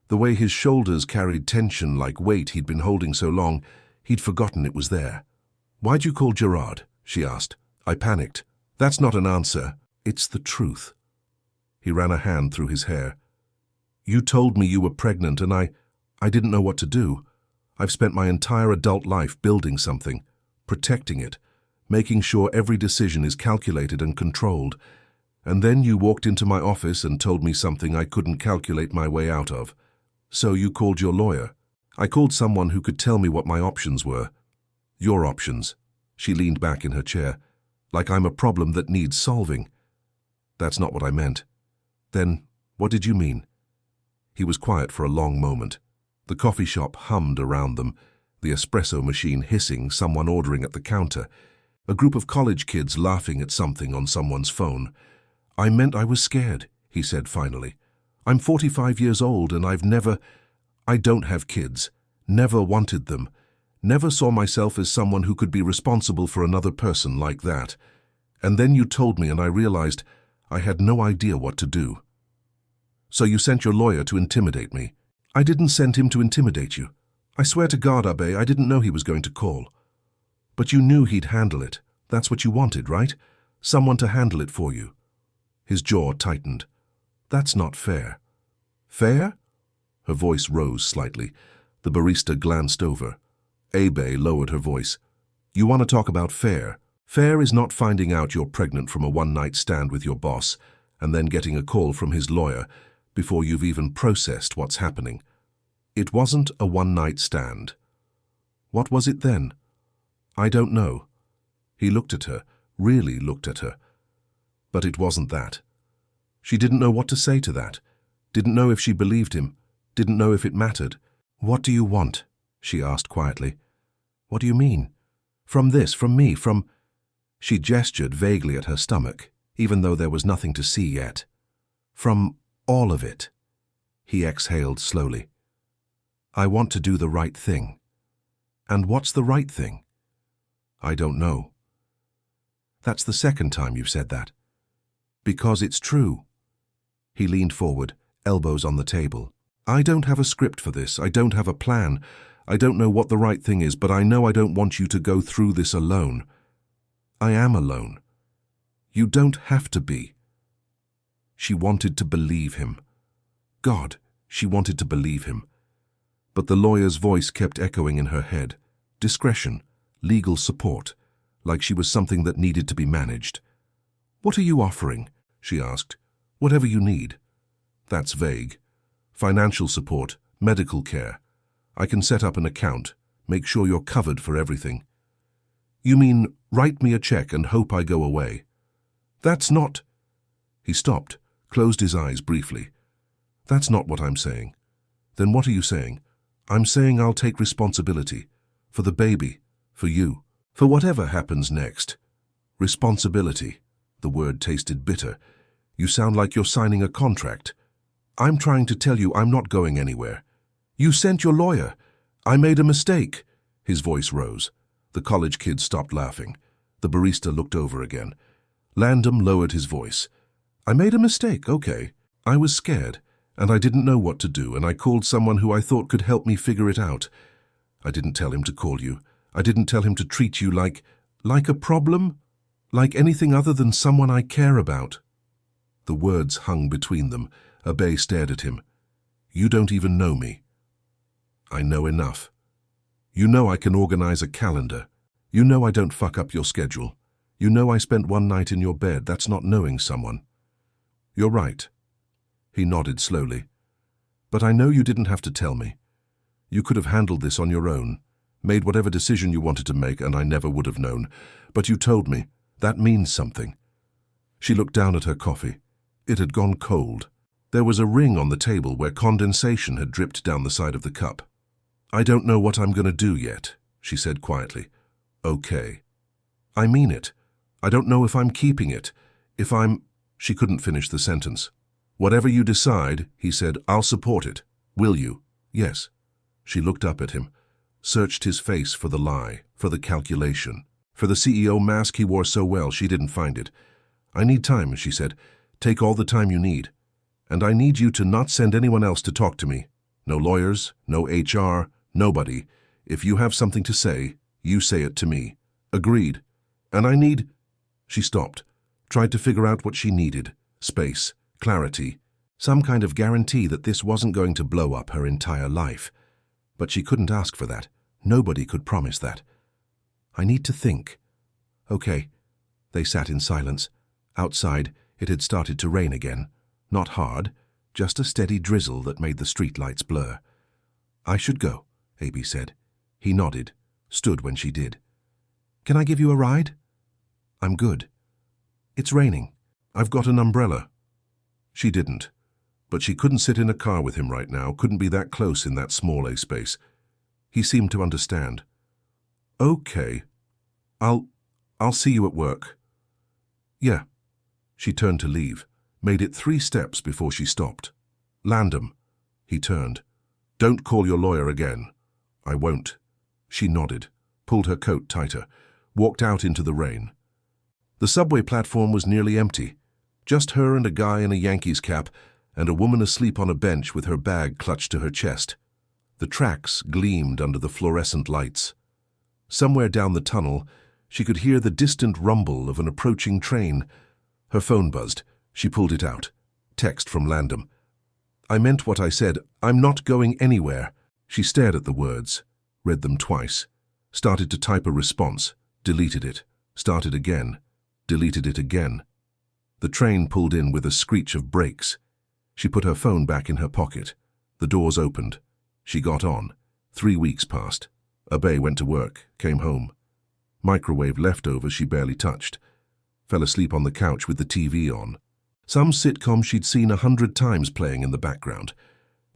The way his shoulders carried tension like weight he'd been holding so long, he'd forgotten it was there. "Why'd you call Gerard?" she asked. I panicked. "That's not an answer. It's the truth." He ran a hand through his hair. "You told me you were pregnant and I didn't know what to do. I've spent my entire adult life building something, protecting it, making sure every decision is calculated and controlled. And then you walked into my office and told me something I couldn't calculate my way out of. So you called your lawyer. I called someone who could tell me what my options were." "Your options." She leaned back in her chair. "Like I'm a problem that needs solving." "That's not what I meant." "Then, what did you mean?" He was quiet for a long moment. The coffee shop hummed around them, the espresso machine hissing, someone ordering at the counter, a group of college kids laughing at something on someone's phone. "I meant I was scared," he said finally. "I'm 45 years old and I don't have kids, never wanted them, never saw myself as someone who could be responsible for another person like that. And then you told me and I realized I had no idea what to do. So you sent your lawyer to intimidate me. I didn't send him to intimidate you. I swear to God, Abey, I didn't know he was going to call. But you knew he'd handle it. That's what you wanted, right? Someone to handle it for you. His jaw tightened. That's not fair. Fair? Her voice rose slightly. The barista glanced over. Abey lowered her voice. You want to talk about fair? Fair is not finding out you're pregnant from a one-night stand with your boss and then getting a call from his lawyer before you've even processed what's happening. It wasn't a one-night stand. What was it then? I don't know. He looked at her, really looked at her. But it wasn't that. She didn't know what to say to that. Didn't know if she believed him. Didn't know if it mattered. What do you want? She asked quietly. What do you mean? From this, from me, from... She gestured vaguely at her stomach, even though there was nothing to see yet. From all of it. He exhaled slowly. I want to do the right thing. And what's the right thing? I don't know. That's the second time you've said that. Because it's true. He leaned forward, elbows on the table. I don't have a script for this. I don't have a plan. I don't know what the right thing is, but I know I don't want you to go through this alone. I am alone. You don't have to be. She wanted to believe him. God, she wanted to believe him. But the lawyer's voice kept echoing in her head. Discretion, legal support, like she was something that needed to be managed. What are you offering? She asked. Whatever you need. That's vague. Financial support, medical care. I can set up an account, make sure you're covered for everything. You mean write me a check and hope I go away? That's not... He stopped, closed his eyes briefly. That's not what I'm saying. Then what are you saying? I'm saying I'll take responsibility. For the baby, for you, for whatever happens next. Responsibility. The word tasted bitter. You sound like you're signing a contract. I'm trying to tell you I'm not going anywhere. You sent your lawyer. I made a mistake. His voice rose. The college kid stopped laughing. The barista looked over again. Landom lowered his voice. I made a mistake, okay. I was scared, and I didn't know what to do, and I called someone who I thought could help me figure it out. I didn't tell him to call you. I didn't tell him to treat you like a problem? Like anything other than someone I care about. The words hung between them. Abey stared at him. You don't even know me. I know enough. You know I can organize a calendar. You know I don't fuck up your schedule. You know I spent one night in your bed. That's not knowing someone. You're right. He nodded slowly. But I know you didn't have to tell me. You could have handled this on your own, made whatever decision you wanted to make, and I never would have known. But you told me. That means something. She looked down at her coffee. It had gone cold. There was a ring on the table where condensation had dripped down the side of the cup. I don't know what I'm going to do yet, she said quietly. Okay. I mean it. I don't know if I'm keeping it. If I'm... She couldn't finish the sentence. Whatever you decide, he said, I'll support it. Will you? Yes. She looked up at him, searched his face for the lie, for the calculation, for the CEO mask he wore so well she didn't find it. I need time, she said. Take all the time you need. And I need you to not send anyone else to talk to me. No lawyers, no HR, nobody. If you have something to say, you say it to me. Agreed. And I need... She stopped, tried to figure out what she needed. Space, clarity, some kind of guarantee that this wasn't going to blow up her entire life. But she couldn't ask for that. Nobody could promise that. I need to think. Okay. They sat in silence. Outside, it had started to rain again. Not hard, just a steady drizzle that made the streetlights blur. I should go, Abey said. He nodded, stood when she did. Can I give you a ride? I'm good. It's raining. I've got an umbrella. She didn't. But she couldn't sit in a car with him right now, couldn't be that close in that small space. He seemed to understand. Okay. I'll see you at work. Yeah. She turned to leave, made it 3 steps before she stopped. Landom. He turned. Don't call your lawyer again. I won't. She nodded, pulled her coat tighter, walked out into the rain. The subway platform was nearly empty. Just her and a guy in a Yankees cap, and a woman asleep on a bench with her bag clutched to her chest. The tracks gleamed under the fluorescent lights. Somewhere down the tunnel, she could hear the distant rumble of an approaching train. Her phone buzzed. She pulled it out. Text from Landom. "I meant what I said. I'm not going anywhere." She stared at the words, read them twice, started to type a response, deleted it, started again, deleted it again. The train pulled in with a screech of brakes. She put her phone back in her pocket. The doors opened. She got on. 3 weeks passed. Abey went to work, came home. Microwave leftovers she barely touched. Fell asleep on the couch with the TV on. Some sitcom she'd seen 100 times playing in the background.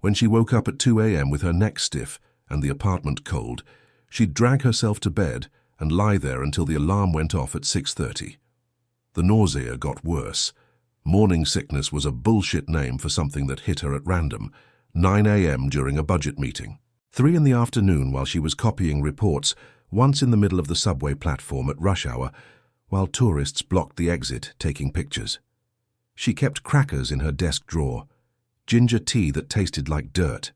When she woke up at 2 a.m. with her neck stiff and the apartment cold, she'd drag herself to bed and lie there until the alarm went off at 6:30. The nausea got worse. Morning sickness was a bullshit name for something that hit her at random. 9 a.m. during a budget meeting. 3 in the afternoon while she was copying reports, once in the middle of the subway platform at rush hour, while tourists blocked the exit taking pictures. She kept crackers in her desk drawer, ginger tea that tasted like dirt,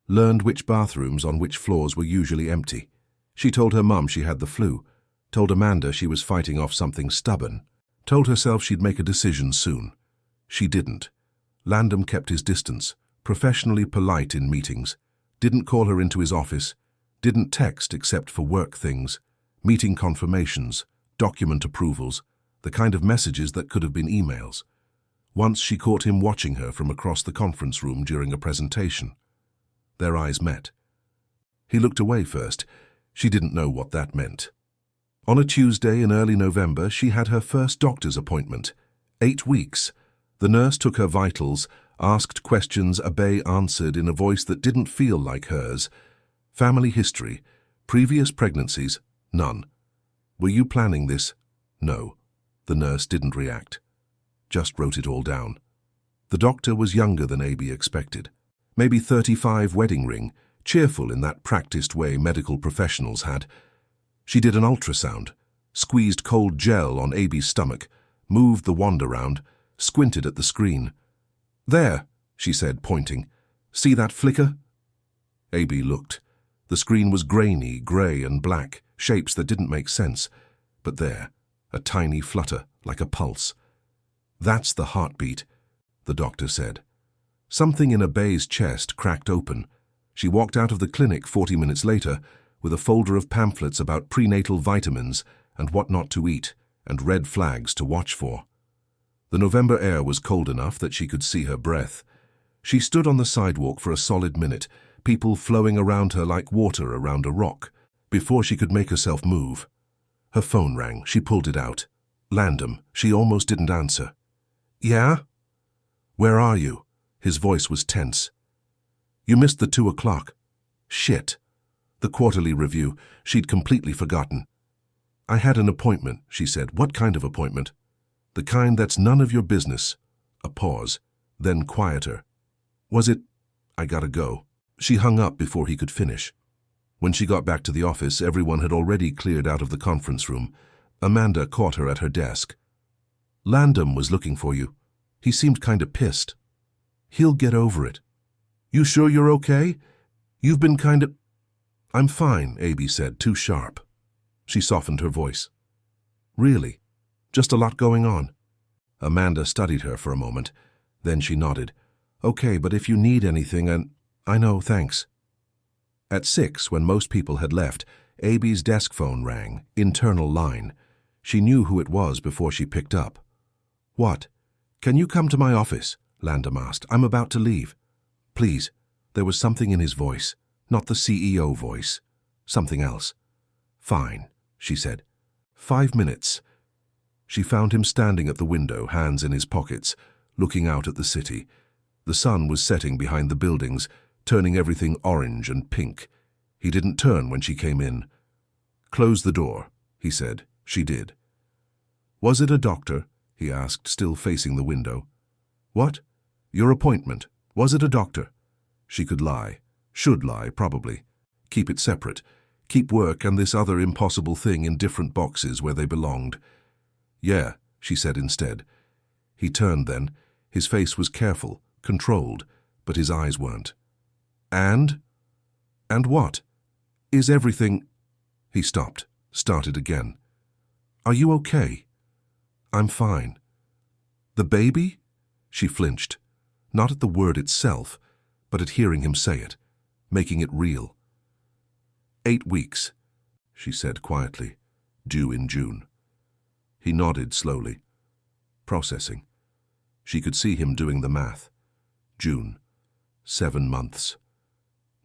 learned which bathrooms on which floors were usually empty. She told her mum she had the flu, told Amanda she was fighting off something stubborn, told herself she'd make a decision soon. She didn't. Landom kept his distance, professionally polite in meetings, didn't call her into his office, didn't text except for work things, meeting confirmations, document approvals, the kind of messages that could have been emails. Once she caught him watching her from across the conference room during a presentation. Their eyes met. He looked away first. She didn't know what that meant. On a Tuesday in early November, she had her first doctor's appointment. 8 weeks. The nurse took her vitals, asked questions Abey answered in a voice that didn't feel like hers. Family history. Previous pregnancies? None. Were you planning this? No. The nurse didn't react. Just wrote it all down. The doctor was younger than Abey expected. Maybe 35, wedding ring, cheerful in that practiced way medical professionals had. She did an ultrasound, squeezed cold gel on Abey's stomach, moved the wand around, squinted at the screen. "There," she said, pointing. "See that flicker?" Abey looked. The screen was grainy, grey and black, shapes that didn't make sense. But there, a tiny flutter, like a pulse. "That's the heartbeat," the doctor said. Something in Abey's chest cracked open. She walked out of the clinic 40 minutes later with a folder of pamphlets about prenatal vitamins and what not to eat, and red flags to watch for. The November air was cold enough that she could see her breath. She stood on the sidewalk for a solid minute, people flowing around her like water around a rock, before she could make herself move. Her phone rang. She pulled it out. Landom. She almost didn't answer. "Yeah?" "Where are you?" His voice was tense. "You missed the 2 o'clock. Shit. The quarterly review. She'd completely forgotten. "I had an appointment," she said. "What kind of appointment?" "The kind that's none of your business." A pause, then quieter. "Was it? I gotta go." She hung up before he could finish. When she got back to the office, everyone had already cleared out of the conference room. Amanda caught her at her desk. "Landom was looking for you. He seemed kinda pissed." "He'll get over it." "You sure you're okay? You've been kinda—" "I'm fine," Abey said, too sharp. She softened her voice. "Really? Just a lot going on?" Amanda studied her for a moment. Then she nodded. "Okay, but if you need anything, and I know, thanks." At 6, when most people had left, Abey's desk phone rang, internal line. She knew who it was before she picked up. "What? Can you come to my office?" Landom asked. "I'm about to leave." "Please." There was something in his voice, not the CEO voice, something else. "Fine," she said. 5 minutes. She found him standing at the window, hands in his pockets, looking out at the city. The sun was setting behind the buildings, turning everything orange and pink. He didn't turn when she came in. "Close the door," he said. She did. "Was it a doctor?" he asked, still facing the window. "What? Your appointment. Was it a doctor?" She could lie. Should lie, probably. Keep it separate. Keep work and this other impossible thing in different boxes where they belonged. Yeah, she said instead. He turned then. His face was careful, controlled, but his eyes weren't. And? And what? Is everything... He stopped, started again. Are you okay? I'm fine. The baby? She flinched, not at the word itself, but at hearing him say it, making it real. 8 weeks, she said quietly, due in June. He nodded slowly, processing. She could see him doing the math. June, 7 months.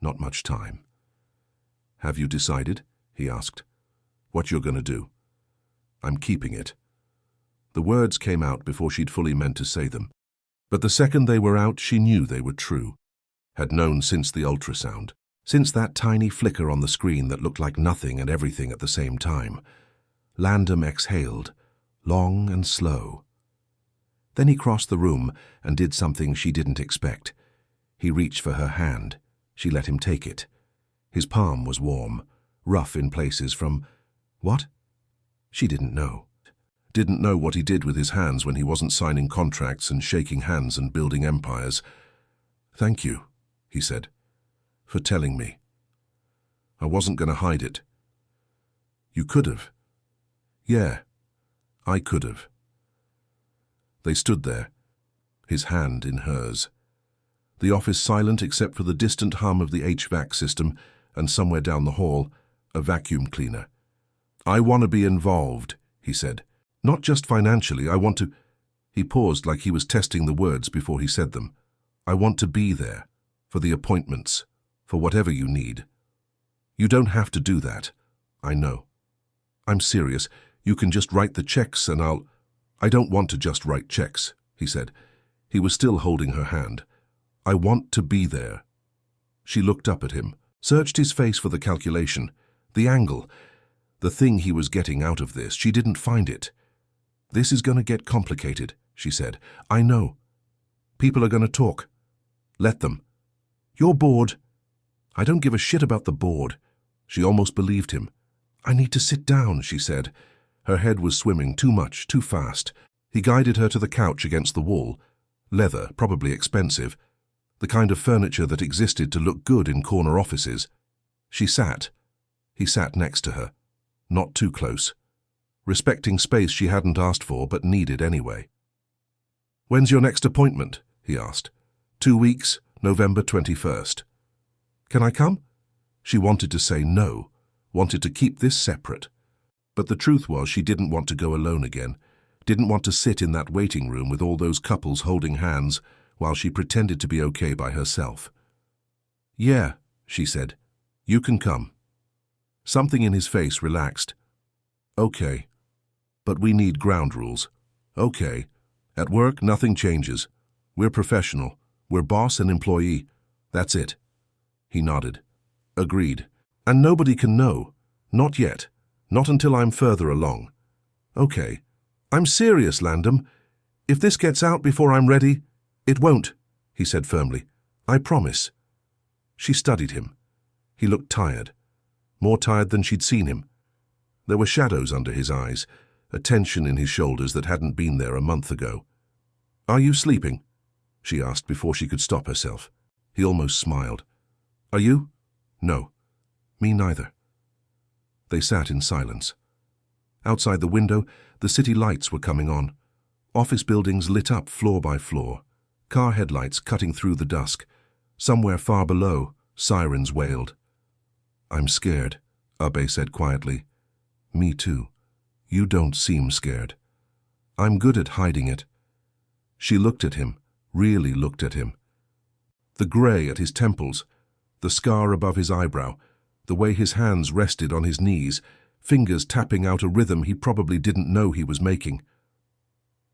Not much time. Have you decided? He asked. What you're going to do? I'm keeping it. The words came out before she'd fully meant to say them. But the second they were out, she knew they were true. Had known since the ultrasound. Since that tiny flicker on the screen that looked like nothing and everything at the same time. Landom exhaled, long and slow. Then he crossed the room and did something she didn't expect. He reached for her hand. She let him take it. His palm was warm, rough in places from... What? She didn't know. Didn't know what he did with his hands when he wasn't signing contracts and shaking hands and building empires. Thank you, he said, for telling me. I wasn't going to hide it. You could have. Yeah, I could have. They stood there, his hand in hers. The office silent except for the distant hum of the HVAC system and somewhere down the hall, a vacuum cleaner. I want to be involved, he said. Not just financially, I want to... He paused like he was testing the words before he said them. I want to be there, for the appointments, for whatever you need. You don't have to do that. I know. I'm serious. You can just write the checks and I'll... I don't want to just write checks, he said. He was still holding her hand. I want to be there. She looked up at him, searched his face for the calculation, the angle, the thing he was getting out of this. She didn't find it. This is going to get complicated, she said. I know. People are going to talk. Let them. You're bored. I don't give a shit about the board. She almost believed him. I need to sit down, she said. Her head was swimming too much, too fast. He guided her to the couch against the wall. Leather, probably expensive. The kind of furniture that existed to look good in corner offices. She sat. He sat next to her. Not too close. Respecting space she hadn't asked for but needed anyway. When's your next appointment? He asked. 2 weeks, November 21st. Can I come? She wanted to say no, wanted to keep this separate. But the truth was she didn't want to go alone again, didn't want to sit in that waiting room with all those couples holding hands while she pretended to be okay by herself. Yeah, she said. You can come. Something in his face relaxed. Okay. But we need ground rules. Okay. At work, nothing changes. We're professional. We're boss and employee. That's it. He nodded. Agreed. And nobody can know. Not yet. Not until I'm further along. Okay. I'm serious, Landom. If this gets out before I'm ready, it won't, he said firmly. I promise. She studied him. He looked tired. More tired than she'd seen him. There were shadows under his eyes, a tension in his shoulders that hadn't been there a month ago. Are you sleeping? She asked before she could stop herself. He almost smiled. Are you? No. Me neither. They sat in silence. Outside the window, the city lights were coming on. Office buildings lit up floor by floor. Car headlights cutting through the dusk. Somewhere far below, sirens wailed. I'm scared, Abey said quietly. Me too. You don't seem scared. I'm good at hiding it. She looked at him, really looked at him. The grey at his temples, the scar above his eyebrow, the way his hands rested on his knees, fingers tapping out a rhythm he probably didn't know he was making.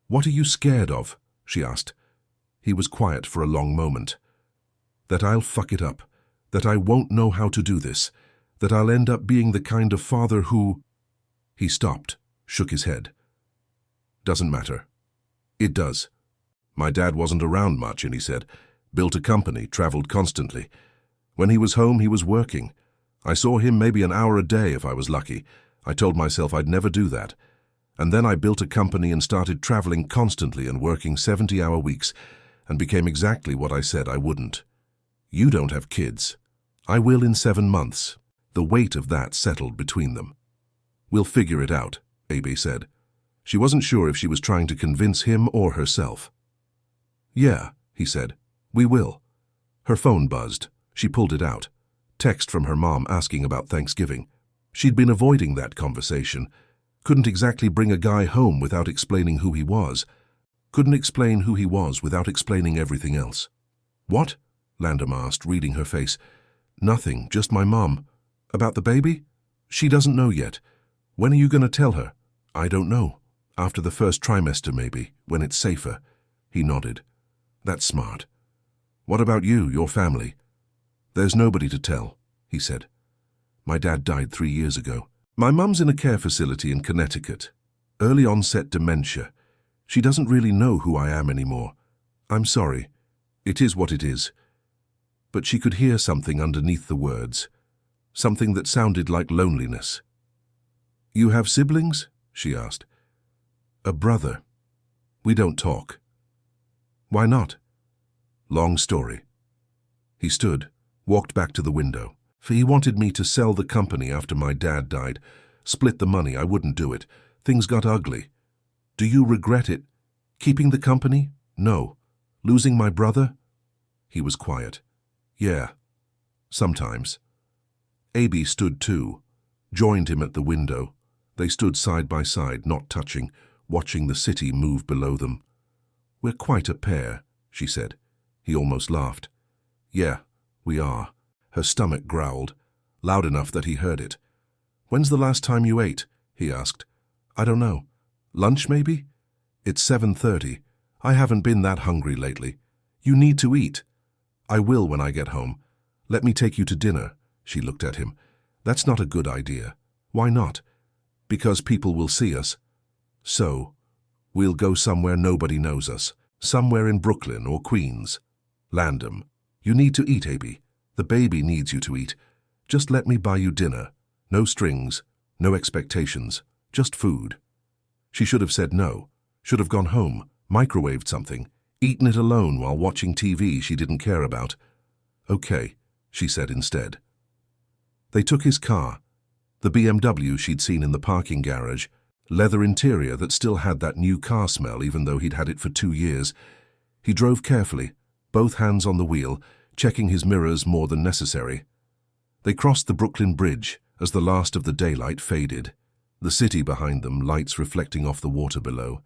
What are you scared of? She asked. He was quiet for a long moment. That I'll fuck it up, that I won't know how to do this, that I'll end up being the kind of father who... He stopped, shook his head. Doesn't matter. It does. My dad wasn't around much, and he said, built a company, traveled constantly. When he was home, he was working. I saw him maybe an hour a day if I was lucky. I told myself I'd never do that. And then I built a company and started traveling constantly and working 70-hour weeks and became exactly what I said I wouldn't. You don't have kids. I will in 7 months. The weight of that settled between them. We'll figure it out, Abey said. She wasn't sure if she was trying to convince him or herself. Yeah, he said. We will. Her phone buzzed. She pulled it out. Text from her mom asking about Thanksgiving. She'd been avoiding that conversation. Couldn't exactly bring a guy home without explaining who he was. Couldn't explain who he was without explaining everything else. What? Landom asked, reading her face. Nothing, just my mom. About the baby? She doesn't know yet. When are you going to tell her? I don't know. After the first trimester, maybe, when it's safer. He nodded. That's smart. What about you, your family? There's nobody to tell, he said. My dad died 3 years ago. My mum's in a care facility in Connecticut. Early onset dementia. She doesn't really know who I am anymore. I'm sorry. It is what it is. But she could hear something underneath the words. Something that sounded like loneliness. You have siblings? She asked. A brother. We don't talk. Why not? Long story. He stood, walked back to the window. For he wanted me to sell the company after my dad died. Split the money, I wouldn't do it. Things got ugly. Do you regret it? Keeping the company? No. Losing my brother? He was quiet. Yeah. Sometimes. Abey stood too, joined him at the window. They stood side by side, not touching, watching the city move below them. We're quite a pair, she said. He almost laughed. Yeah, we are. Her stomach growled, loud enough that he heard it. When's the last time you ate? He asked. I don't know. Lunch, maybe? It's 7:30. I haven't been that hungry lately. You need to eat. I will when I get home. Let me take you to dinner. She looked at him. That's not a good idea. Why not? Because people will see us. So, we'll go somewhere nobody knows us. Somewhere in Brooklyn or Queens. Landom. You need to eat, Abey. The baby needs you to eat. Just let me buy you dinner. No strings, no expectations, just food. She should have said no. Should have gone home, microwaved something, eaten it alone while watching TV she didn't care about. Okay, she said instead. They took his car, the BMW she'd seen in the parking garage, leather interior that still had that new car smell even though he'd had it for 2 years. He drove carefully, both hands on the wheel, checking his mirrors more than necessary. They crossed the Brooklyn Bridge as the last of the daylight faded, the city behind them, lights reflecting off the water below.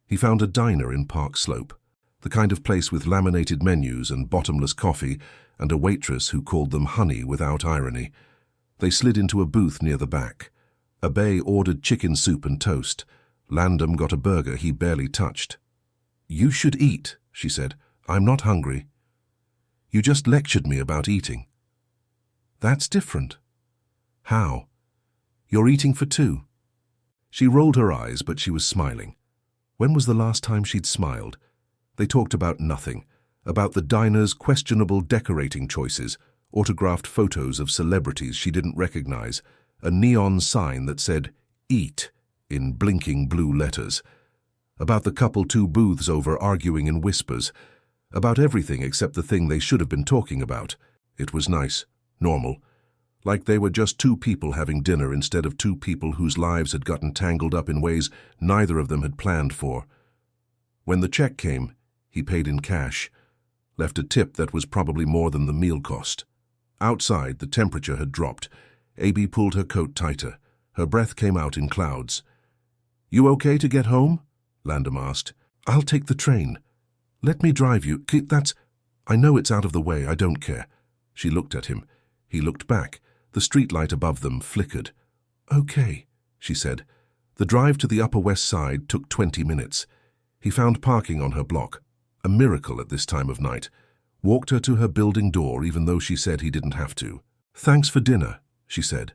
He found a diner in Park Slope, the kind of place with laminated menus and bottomless coffee, and a waitress who called them honey without irony. They slid into a booth near the back. Abey ordered chicken soup and toast. Landom got a burger he barely touched. You should eat, she said. I'm not hungry. You just lectured me about eating. That's different. How? You're eating for 2. She rolled her eyes, but she was smiling. When was the last time she'd smiled? They talked about nothing, about the diner's questionable decorating choices, autographed photos of celebrities she didn't recognize, a neon sign that said, Eat, in blinking blue letters, about the couple 2 booths over arguing in whispers, about everything except the thing they should have been talking about. It was nice, normal, like they were just 2 people having dinner instead of 2 people whose lives had gotten tangled up in ways neither of them had planned for. When the check came, he paid in cash, left a tip that was probably more than the meal cost. Outside, the temperature had dropped. Abey pulled her coat tighter. Her breath came out in clouds. You okay to get home? Landom asked. I'll take the train. Let me drive you. I know it's out of the way, I don't care. She looked at him. He looked back. The streetlight above them flickered. Okay, she said. The drive to the Upper West Side took 20 minutes. He found parking on her block, a miracle at this time of night. Walked her to her building door even though she said he didn't have to. Thanks for dinner, she said.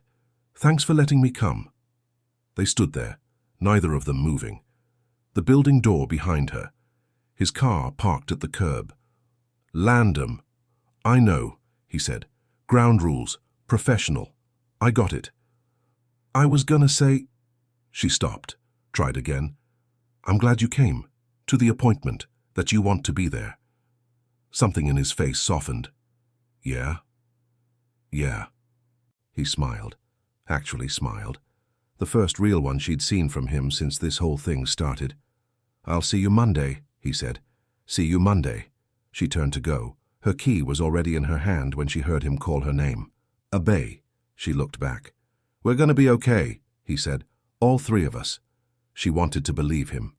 Thanks for letting me come. They stood there, neither of them moving. The building door behind her. His car parked at the curb. Landom. I know, he said. Ground rules. Professional. I got it. I was gonna say... She stopped. Tried again. I'm glad you came. To the appointment. That you want to be there. Something in his face softened. Yeah? Yeah. He smiled. Actually smiled. The first real one she'd seen from him since this whole thing started. I'll see you Monday, he said. See you Monday. She turned to go. Her key was already in her hand when she heard him call her name. Abey. She looked back. We're going to be okay, he said. All three of us. She wanted to believe him.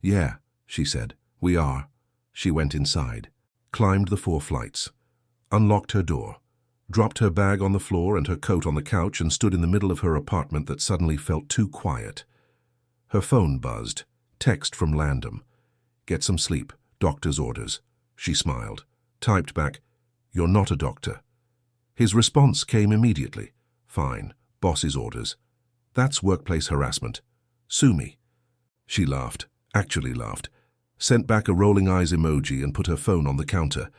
Yeah, she said. We are. She went inside, climbed the 4 flights, unlocked her door, dropped her bag on the floor and her coat on the couch and stood in the middle of her apartment that suddenly felt too quiet. Her phone buzzed. Text from Landom. Get some sleep. Doctor's orders. She smiled. Typed back, You're not a doctor. His response came immediately. Fine. Boss's orders. That's workplace harassment. Sue me. She laughed. Actually laughed. Sent back a rolling eyes emoji and put her phone on the counter.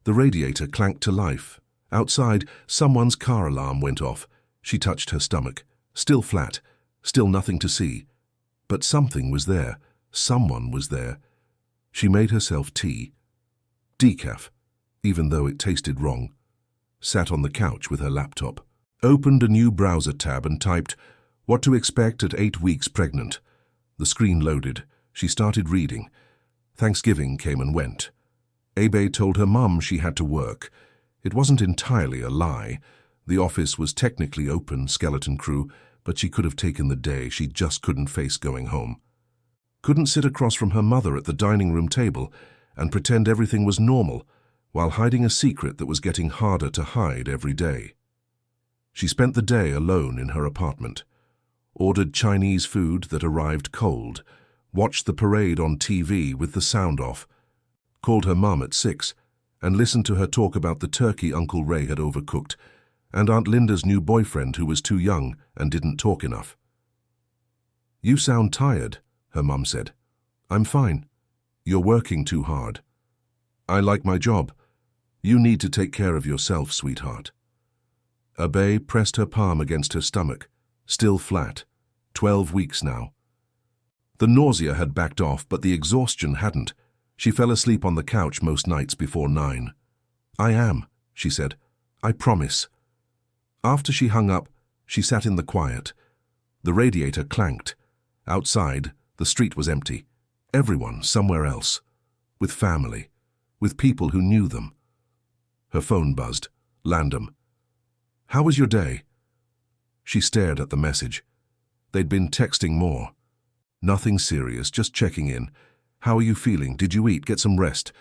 The radiator clanked to life. Outside, someone's car alarm went off. She touched her stomach. Still flat. Still nothing to see. But something was there. Someone was there. She made herself tea. Decaf, even though it tasted wrong. Sat on the couch with her laptop. Opened a new browser tab and typed, What to expect at 8 weeks pregnant. The screen loaded. She started reading. Thanksgiving came and went. Abey told her mum she had to work. It wasn't entirely a lie. The office was technically open, skeleton crew, but she could have taken the day. She just couldn't face going home. Couldn't sit across from her mother at the dining room table and pretend everything was normal while hiding a secret that was getting harder to hide every day. She spent the day alone in her apartment, ordered Chinese food that arrived cold, watched the parade on TV with the sound off, called her mum at 6, and listened to her talk about the turkey Uncle Ray had overcooked and Aunt Linda's new boyfriend who was too young and didn't talk enough. You sound tired, her mum said. I'm fine. You're working too hard. I like my job. You need to take care of yourself, sweetheart. Abey pressed her palm against her stomach, still flat. 12 weeks now. The nausea had backed off, but the exhaustion hadn't. She fell asleep on the couch most nights before 9. I am, she said. I promise. After she hung up, she sat in the quiet. The radiator clanked. Outside, the street was empty. Everyone somewhere else. With family. With people who knew them. Her phone buzzed. Landom. How was your day? She stared at the message. They'd been texting more. Nothing serious, just checking in. How are you feeling? Did you eat? Get some rest.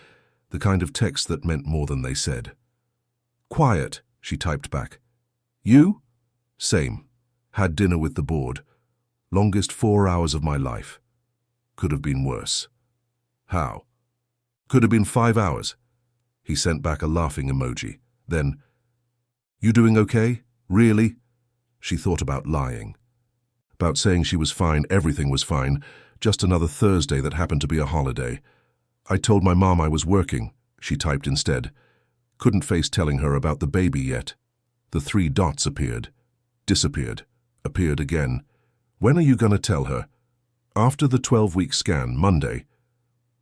The kind of text that meant more than they said. Quiet, she typed back. You? Same. Had dinner with the board. Longest 4 hours of my life. Could have been worse. How? Could have been 5 hours. He sent back a laughing emoji. Then, You doing okay? Really? She thought about lying. About saying she was fine, everything was fine, just another Thursday that happened to be a holiday. I told my mom I was working, she typed instead. Couldn't face telling her about the baby yet. The 3 dots appeared. Disappeared. Appeared again. When are you going to tell her? After the 12-week scan, Monday.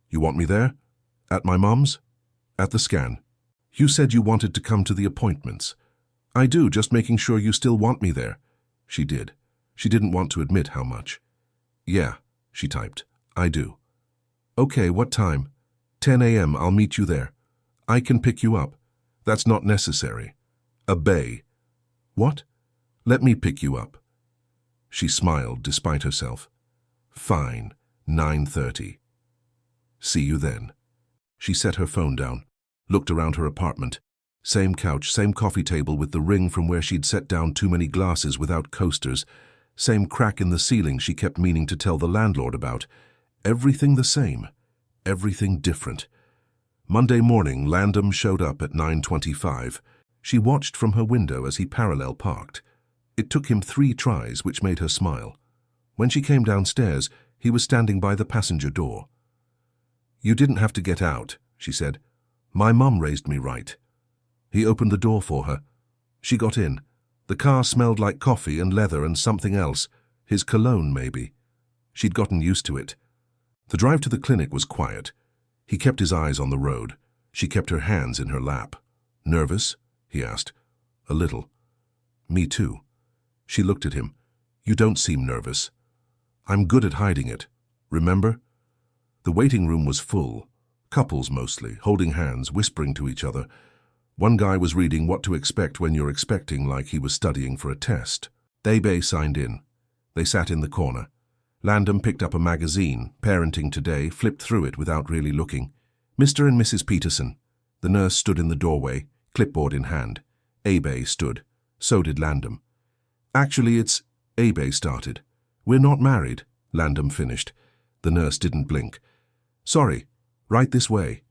You want me there? At my mom's? At the scan. You said you wanted to come to the appointments. I do, just making sure you still want me there. She did. She didn't want to admit how much. Yeah, she typed. I do. Okay, what time? 10 a.m. I'll meet you there. I can pick you up. That's not necessary. Abey. What? Let me pick you up. She smiled despite herself. Fine, 9:30. See you then. She set her phone down, looked around her apartment. Same couch, same coffee table with the ring from where she'd set down too many glasses without coasters. Same crack in the ceiling she kept meaning to tell the landlord about. Everything the same. Everything different. Monday morning, Landom showed up at 9:25. She watched from her window as he parallel parked. It took him 3 tries, which made her smile. When she came downstairs, he was standing by the passenger door. You didn't have to get out, she said. My mum raised me right. He opened the door for her. She got in. The car smelled like coffee and leather and something else. His cologne, maybe. She'd gotten used to it. The drive to the clinic was quiet. He kept his eyes on the road. She kept her hands in her lap. "Nervous?" he asked. "A little." "Me too." She looked at him. "You don't seem nervous." "I'm good at hiding it. Remember?" The waiting room was full. Couples mostly, holding hands, whispering to each other. One guy was reading What to Expect When You're Expecting like he was studying for a test. Abey signed in. They sat in the corner. Landom picked up a magazine, Parenting Today, flipped through it without really looking. "Mr. and Mrs. Peterson." The nurse stood in the doorway, clipboard in hand. Abey stood. So did Landom. "Actually, it's—" Abey started. "We're not married," Landom finished. The nurse didn't blink. "Sorry, right this way."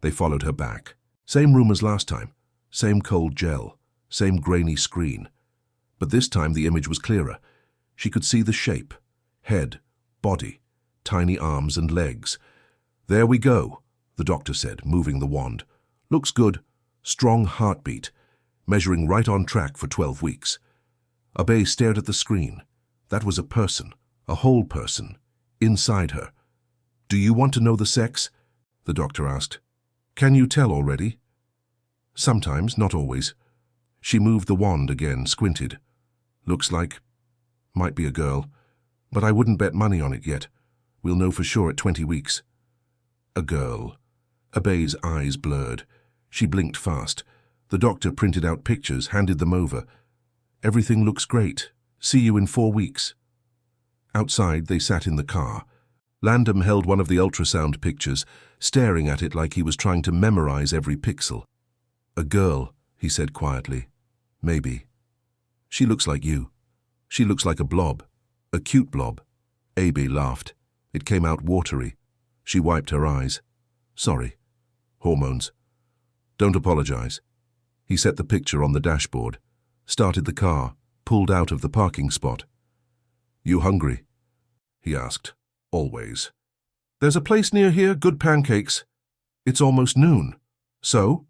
They followed her back. Same room as last time. Same cold gel. Same grainy screen. But this time the image was clearer. She could see the shape. Head, body, tiny arms and legs. "There we go," the doctor said, moving the wand. "Looks good. Strong heartbeat. Measuring right on track for 12 weeks. Abey stared at the screen. That was a person. A whole person. Inside her. "Do you want to know the sex?" the doctor asked. "Can you tell already?" "Sometimes, not always." She moved the wand again, squinted. "Looks like... might be a girl. But I wouldn't bet money on it yet. We'll know for sure at 20 weeks. A girl. Abey's eyes blurred. She blinked fast. The doctor printed out pictures, handed them over. "Everything looks great. See you in 4 weeks. Outside, they sat in the car. Landom held one of the ultrasound pictures, staring at it like he was trying to memorize every pixel. "A girl," he said quietly. "Maybe. She looks like you. She looks like a blob. A cute blob." Abey laughed. It came out watery. She wiped her eyes. "Sorry. Hormones. Don't apologize." He set the picture on the dashboard, started the car, pulled out of the parking spot. "You hungry?" he asked. "Always." "There's a place near here, good pancakes." "It's almost noon." "So?"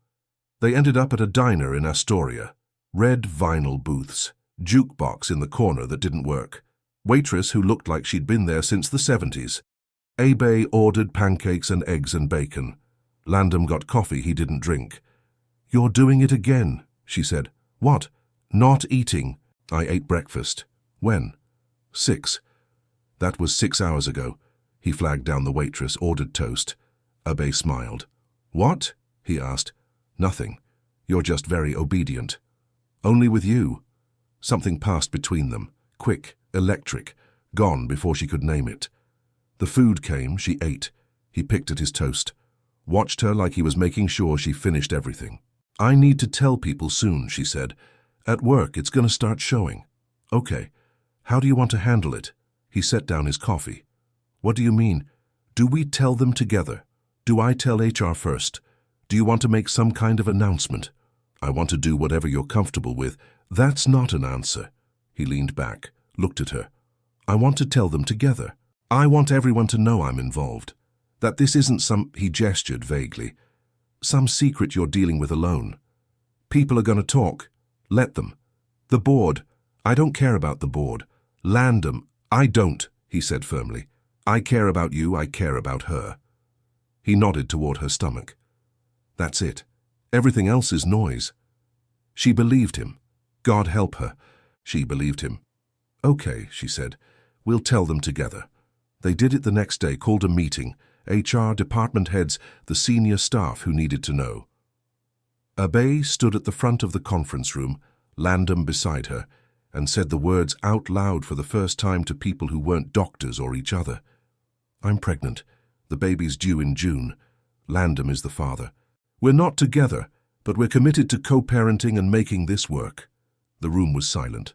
They ended up at a diner in Astoria. Red vinyl booths. Jukebox in the corner that didn't work. Waitress who looked like she'd been there since the 70s. Abey ordered pancakes and eggs and bacon. Landom got coffee he didn't drink. "You're doing it again," she said. "What?" "Not eating." "I ate breakfast." "When?" 6. "That was 6 hours ago." He flagged down the waitress, ordered toast. Abey smiled. "What?" he asked. "Nothing. You're just very obedient." "Only with you." Something passed between them. Quick, electric, gone before she could name it. The food came, she ate. He picked at his toast. Watched her like he was making sure she finished everything. "I need to tell people soon," she said. "At work, it's going to start showing." "Okay. How do you want to handle it?" He set down his coffee. "What do you mean? Do we tell them together? Do I tell HR first? Do you want to make some kind of announcement?" "I want to do whatever you're comfortable with." "That's not an answer." He leaned back, looked at her. "I want to tell them together. I want everyone to know I'm involved. That this isn't he gestured vaguely, some secret you're dealing with alone. People are going to talk. Let them. The board. I don't care about the board. Landom. I don't," he said firmly. "I care about you. I care about her." He nodded toward her stomach. "That's it. Everything else is noise." She believed him. God help her. She believed him. "Okay," she said. "We'll tell them together." They did it the next day, called a meeting. HR, department heads, the senior staff who needed to know. Abey stood at the front of the conference room, Landom beside her, and said the words out loud for the first time to people who weren't doctors or each other. "I'm pregnant. The baby's due in June. Landom is the father. We're not together, but we're committed to co-parenting and making this work." The room was silent.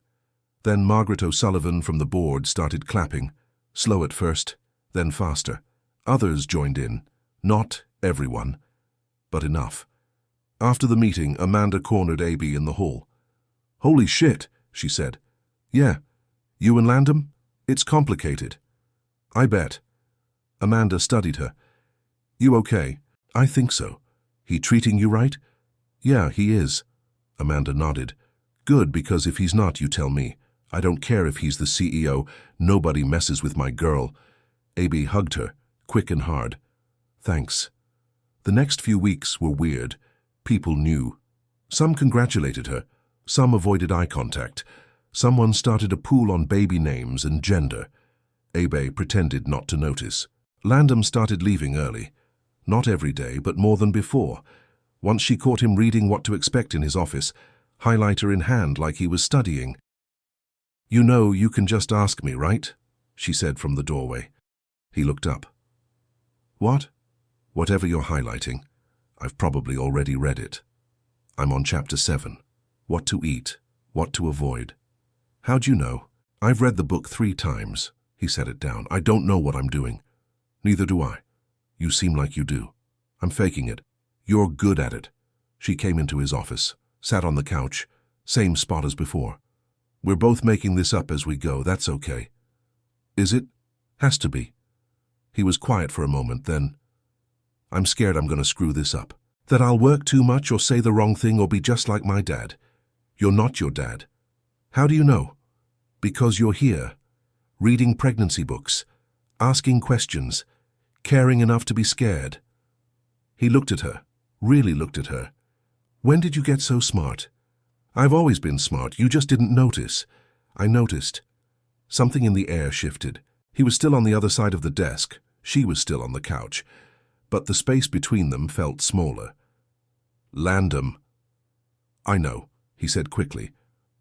Then Margaret O'Sullivan from the board started clapping, slow at first, then faster. Others joined in. Not everyone, but enough. After the meeting, Amanda cornered Abey in the hall. "Holy shit," she said. "Yeah. You and Landom? It's complicated." "I bet." Amanda studied her. "You okay?" "I think so." "He treating you right?" "Yeah, he is." Amanda nodded. "Good, because if he's not, you tell me. I don't care if he's the CEO. Nobody messes with my girl. Abey hugged her, quick and hard. Thanks. The next few weeks were weird. People knew. Some congratulated her. Some avoided eye contact. Someone started a pool on baby names and gender. Abey pretended not to notice. Landom started leaving early. Not every day, but more than before. Once she caught him reading What to Expect in his office, highlighter in hand like he was studying. "You know you can just ask me, right?" she said from the doorway. He looked up. "What?" "Whatever you're highlighting. I've probably already read it. I'm on chapter 7. What to eat, what to avoid." "How'd you know?" "I've read the book 3 times. He set it down. "I don't know what I'm doing." "Neither do I." "You seem like you do." "I'm faking it." "You're good at it." She came into his office, sat on the couch, same spot as before. "We're both making this up as we go. That's okay." "Is it?" "Has to be." He was quiet for a moment, then, "I'm scared I'm going to screw this up. That I'll work too much or say the wrong thing or be just like my dad." "You're not your dad." "How do you know?" "Because you're here, reading pregnancy books, asking questions, caring enough to be scared." He looked at her, really looked at her. "When did you get so smart?" "I've always been smart, you just didn't notice." "I noticed." Something in the air shifted. He was still on the other side of the desk, she was still on the couch, but the space between them felt smaller. "Landom." "I know," he said quickly.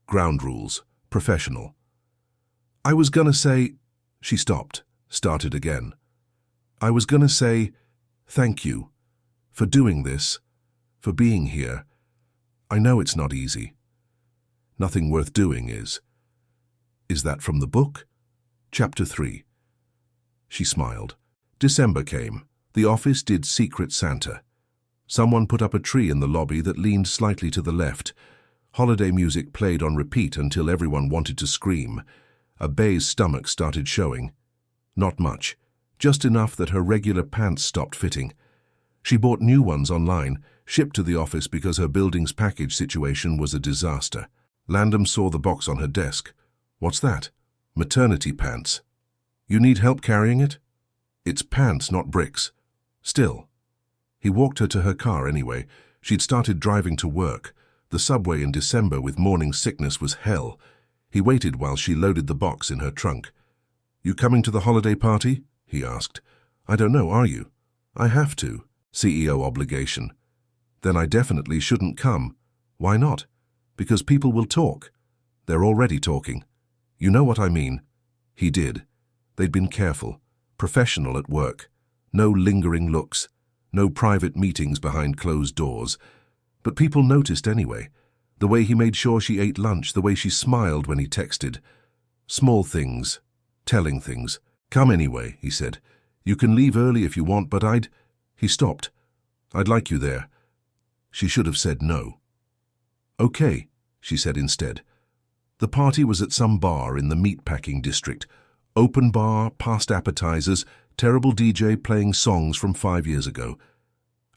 "Ground rules, professional." "I was gonna say—" She stopped, started again. "I was gonna say, thank you, for doing this, for being here. I know it's not easy. Nothing worth doing is." "Is that from the book?" Chapter 3. She smiled. December came. The office did Secret Santa. Someone put up a tree in the lobby that leaned slightly to the left. Holiday music played on repeat until everyone wanted to scream. Abey's stomach started showing. Not much, just enough that her regular pants stopped fitting. She bought new ones online, shipped to the office because her building's package situation was a disaster. Landom saw the box on her desk. "What's that?" "Maternity pants." "You need help carrying it?" "It's pants, not bricks." "Still." He walked her to her car anyway. She'd started driving to work. The subway in December with morning sickness was hell. He waited while she loaded the box in her trunk. "You coming to the holiday party?" he asked. "I don't know, are you?" "I have to. CEO obligation." "Then I definitely shouldn't come." "Why not?" "Because people will talk." "They're already talking." "You know what I mean." He did. They'd been careful, professional at work. No lingering looks, no private meetings behind closed doors. But people noticed anyway. The way he made sure she ate lunch, the way she smiled when he texted. Small things, telling things. "Come anyway," he said. "You can leave early if you want, but I'd—" He stopped. "I'd like you there." She should have said no. "Okay," she said instead. The party was at some bar in the meatpacking district. Open bar, past appetizers, terrible DJ playing songs from 5 years ago.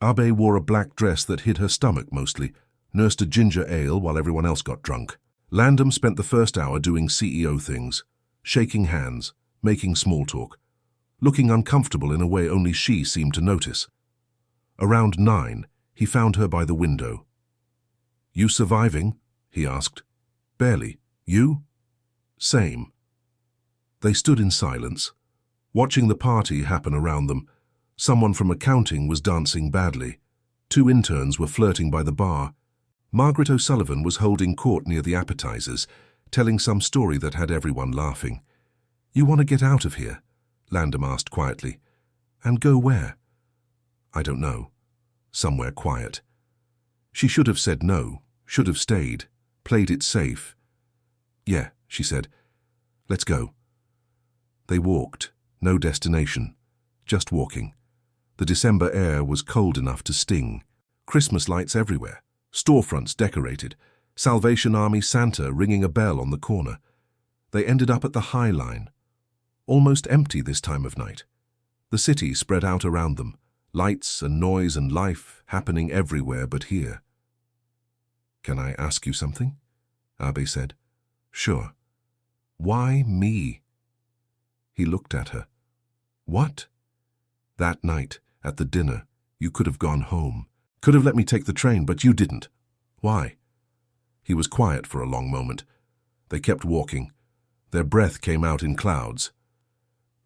Abey wore a black dress that hid her stomach mostly, nursed a ginger ale while everyone else got drunk. Landom spent the first hour doing CEO things, shaking hands, making small talk, looking uncomfortable in a way only she seemed to notice. Around 9, he found her by the window. "You surviving?" he asked. "Barely. You?" "Same." They stood in silence, watching the party happen around them. Someone from accounting was dancing badly. 2 interns were flirting by the bar. Margaret O'Sullivan was holding court near the appetizers, telling some story that had everyone laughing. "You want to get out of here?" Landom asked quietly. "And go where?" "I don't know. Somewhere quiet." She should have said no, should have stayed, played it safe. "Yeah," she said. "Let's go." They walked, no destination, just walking. The December air was cold enough to sting. Christmas lights everywhere, storefronts decorated, Salvation Army Santa ringing a bell on the corner. They ended up at the High Line, almost empty this time of night. The city spread out around them, lights and noise and life happening everywhere but here. "Can I ask you something?" Abey said. "Sure." Why me? He looked at her. What? That night, at the dinner, you could have gone home. Could have let me take the train, but you didn't. Why? He was quiet for a long moment. They kept walking. Their breath came out in clouds.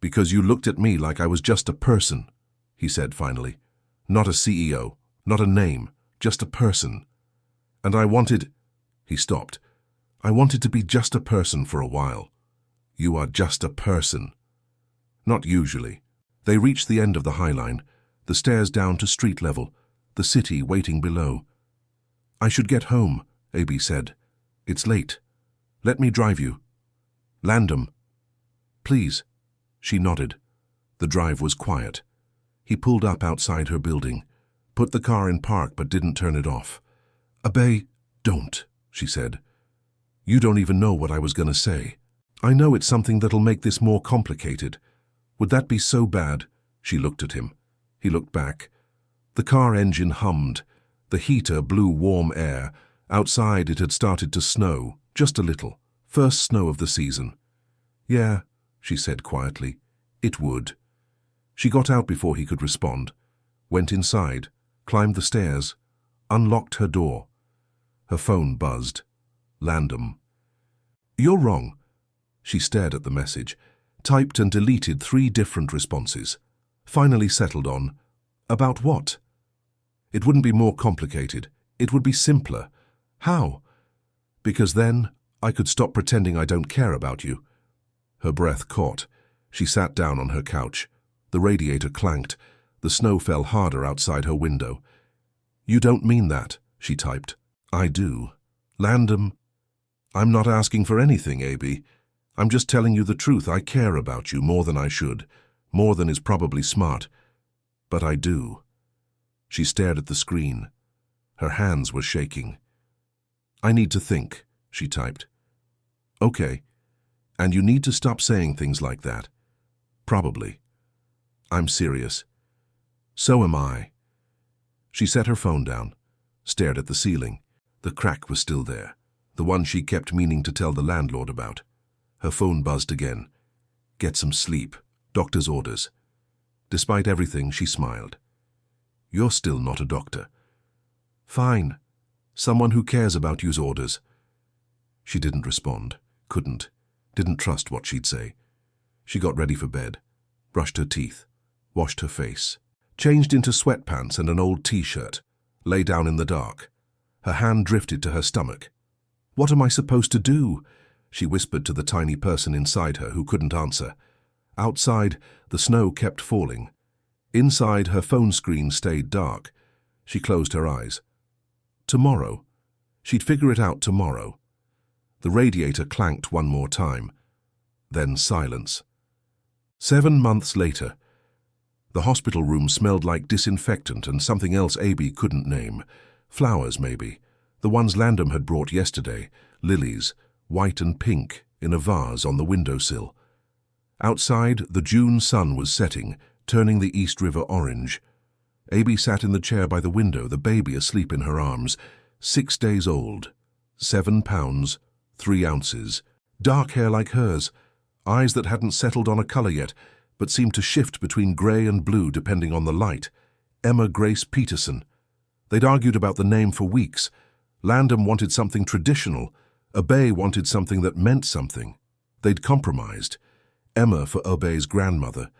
Because you looked at me like I was just a person, he said finally. Not a CEO, not a name, just a person. And I wanted... He stopped. I wanted to be just a person for a while. You are just a person. Not usually. They reached the end of the High Line, the stairs down to street level, the city waiting below. I should get home, Abey said. It's late. Let me drive you. Landom. Please. She nodded. The drive was quiet. He pulled up outside her building, put the car in park but didn't turn it off. Abey, don't, she said. You don't even know what I was going to say. I know it's something that'll make this more complicated. Would that be so bad? She looked at him. He looked back. The car engine hummed. The heater blew warm air. Outside it had started to snow, just a little. First snow of the season. Yeah, she said quietly. It would. She got out before he could respond, went inside, climbed the stairs, unlocked her door. Her phone buzzed. Landom. You're wrong. She stared at the message, typed and deleted 3 different responses. Finally settled on, about what? It wouldn't be more complicated. It would be simpler. How? Because then I could stop pretending I don't care about you. Her breath caught. She sat down on her couch. The radiator clanked. The snow fell harder outside her window. You don't mean that, she typed. I do. Landom. I'm not asking for anything, Abey. I'm just telling you the truth. I care about you more than I should, more than is probably smart. But I do. She stared at the screen. Her hands were shaking. I need to think, she typed. Okay. And you need to stop saying things like that. Probably. I'm serious. So am I. She set her phone down, stared at the ceiling. The crack was still there, the one she kept meaning to tell the landlord about. Her phone buzzed again. Get some sleep. Doctor's orders. Despite everything, she smiled. You're still not a doctor. Fine. Someone who cares about you's orders. She didn't respond, couldn't, didn't trust what she'd say. She got ready for bed, brushed her teeth, washed her face, changed into sweatpants and an old t-shirt, lay down in the dark. Her hand drifted to her stomach. What am I supposed to do? She whispered to the tiny person inside her who couldn't answer. Outside, the snow kept falling. Inside, her phone screen stayed dark. She closed her eyes. Tomorrow. She'd figure it out tomorrow. The radiator clanked one more time. Then silence. 7 months later. The hospital room smelled like disinfectant and something else Abey couldn't name. Flowers, maybe. The ones Landom had brought yesterday. Lilies, white and pink, in a vase on the windowsill. Outside, the June sun was setting, turning the East River orange. Abey sat in the chair by the window, the baby asleep in her arms. 6 days old. 7 pounds, 3 ounces. Dark hair like hers. Eyes that hadn't settled on a color yet, but seemed to shift between grey and blue depending on the light. Emma Grace Peterson. They'd argued about the name for weeks. Landom wanted something traditional. Abey wanted something that meant something. They'd compromised. Emma for Abey's grandmother.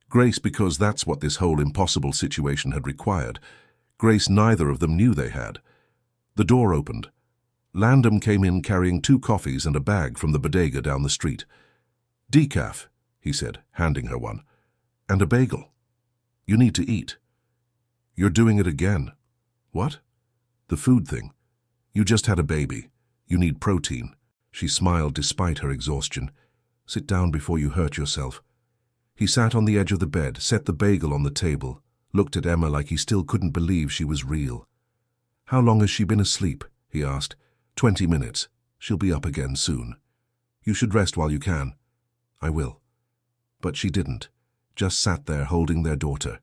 Grace because that's what this whole impossible situation had required. Grace neither of them knew they had. The door opened. Landom came in carrying 2 coffees and a bag from the bodega down the street. Decaf, he said, handing her one. And a bagel. You need to eat. You're doing it again. What? The food thing. You just had a baby. You need protein. She smiled despite her exhaustion. Sit down before you hurt yourself. He sat on the edge of the bed, set the bagel on the table, looked at Emma like he still couldn't believe she was real. How long has she been asleep? He asked. 20 minutes. She'll be up again soon. You should rest while you can. I will. But she didn't. Just sat there holding their daughter.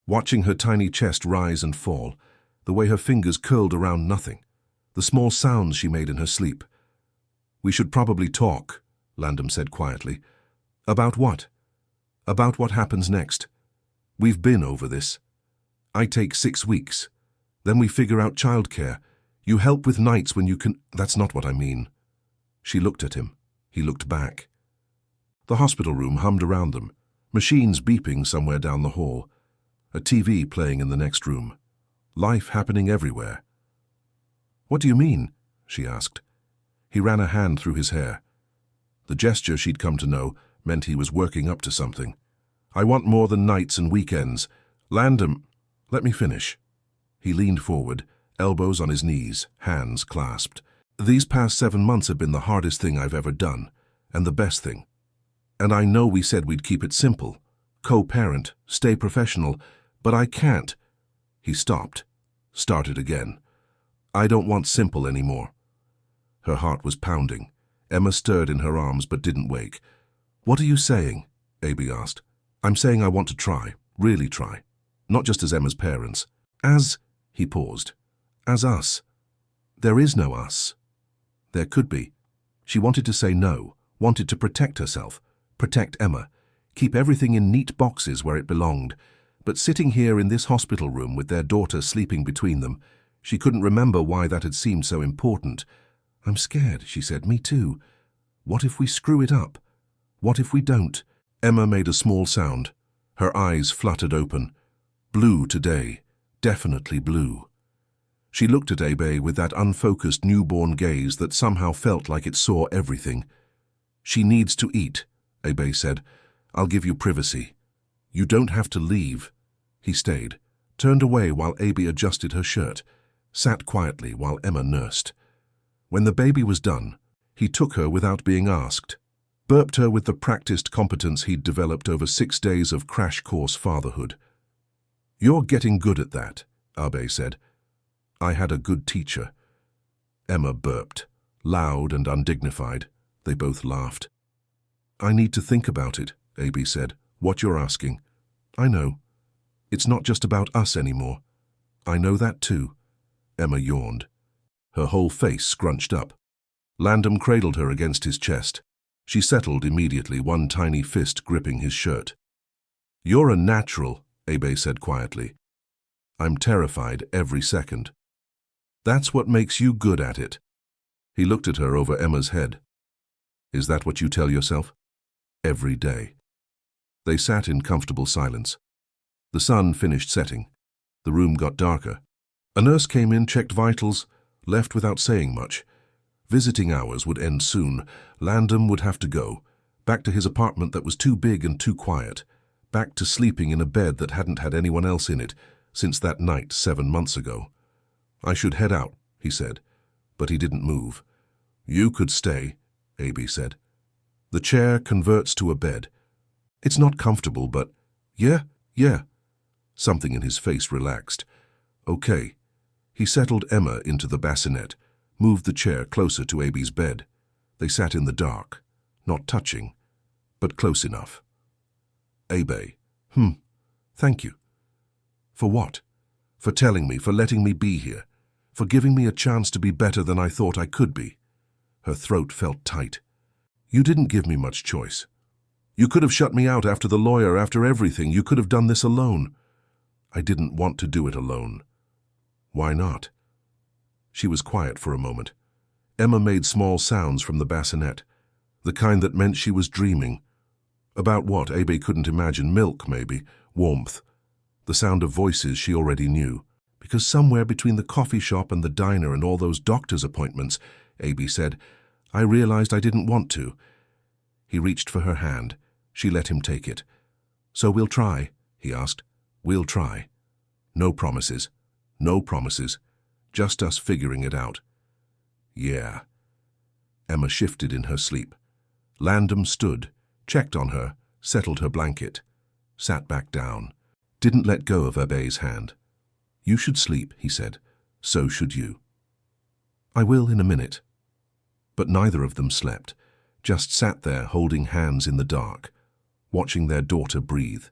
Watching her tiny chest rise and fall, the way her fingers curled around nothing, the small sounds she made in her sleep. We should probably talk, Landom said quietly. About what? About what happens next. We've been over this. I take 6 weeks. Then we figure out childcare. You help with nights when you can— That's not what I mean. She looked at him. He looked back. The hospital room hummed around them, machines beeping somewhere down the hall, a TV playing in the next room. Life happening everywhere. What do you mean? She asked. He ran a hand through his hair. The gesture she'd come to know meant he was working up to something. I want more than nights and weekends. Landom, let me finish. He leaned forward, elbows on his knees, hands clasped. These past 7 months have been the hardest thing I've ever done, and the best thing. And I know we said we'd keep it simple, co-parent, stay professional, but I can't. He stopped, started again. I don't want simple anymore. Her heart was pounding. Emma stirred in her arms but didn't wake. What are you saying? Abey asked. I'm saying I want to try, really try. Not just as Emma's parents. As, he paused, as us. There is no us. There could be. She wanted to say no, wanted to protect herself, protect Emma, keep everything in neat boxes where it belonged. But sitting here in this hospital room with their daughter sleeping between them, she couldn't remember why that had seemed so important. I'm scared, she said. Me too. What if we screw it up? What if we don't? Emma made a small sound. Her eyes fluttered open. Blue today. Definitely blue. She looked at Abey with that unfocused newborn gaze that somehow felt like it saw everything. She needs to eat, Abey said. I'll give you privacy. You don't have to leave. He stayed, turned away while Abey adjusted her shirt, sat quietly while Emma nursed. When the baby was done, he took her without being asked, burped her with the practiced competence he'd developed over 6 days of crash course fatherhood. You're getting good at that, Abey said. I had a good teacher. Emma burped, loud and undignified. They both laughed. I need to think about it, Abey said. What you're asking. I know. It's not just about us anymore. I know that too. Emma yawned. Her whole face scrunched up. Landom cradled her against his chest. She settled immediately, one tiny fist gripping his shirt. You're a natural, Abey said quietly. I'm terrified every second. That's what makes you good at it. He looked at her over Emma's head. Is that what you tell yourself? Every day. They sat in comfortable silence. The sun finished setting. The room got darker. A nurse came in, checked vitals, left without saying much. Visiting hours would end soon. Landom would have to go, back to his apartment that was too big and too quiet, back to sleeping in a bed that hadn't had anyone else in it since that night 7 months ago. I should head out, he said, but he didn't move. You could stay, Abey said. The chair converts to a bed. It's not comfortable, but yeah. Something in his face relaxed. Okay. He settled Emma into the bassinet, moved the chair closer to Abey's bed. They sat in the dark, not touching, but close enough. Abey. Thank you. For what? For telling me, for letting me be here, for giving me a chance to be better than I thought I could be. Her throat felt tight. You didn't give me much choice. You could have shut me out after the lawyer, after everything. You could have done this alone. I didn't want to do it alone. Why not? She was quiet for a moment. Emma made small sounds from the bassinet, the kind that meant she was dreaming. About what? Abey couldn't imagine. Milk, maybe. Warmth. The sound of voices she already knew. Because somewhere between the coffee shop and the diner and all those doctor's appointments, Abey said, I realized I didn't want to. He reached for her hand. She let him take it. So we'll try, he asked. We'll try. No promises. No promises. Just us figuring it out. Yeah. Emma shifted in her sleep. Landom stood, checked on her, settled her blanket, sat back down, didn't let go of Abey's hand. You should sleep, he said. So should you. I will in a minute. But neither of them slept, just sat there holding hands in the dark, watching their daughter breathe,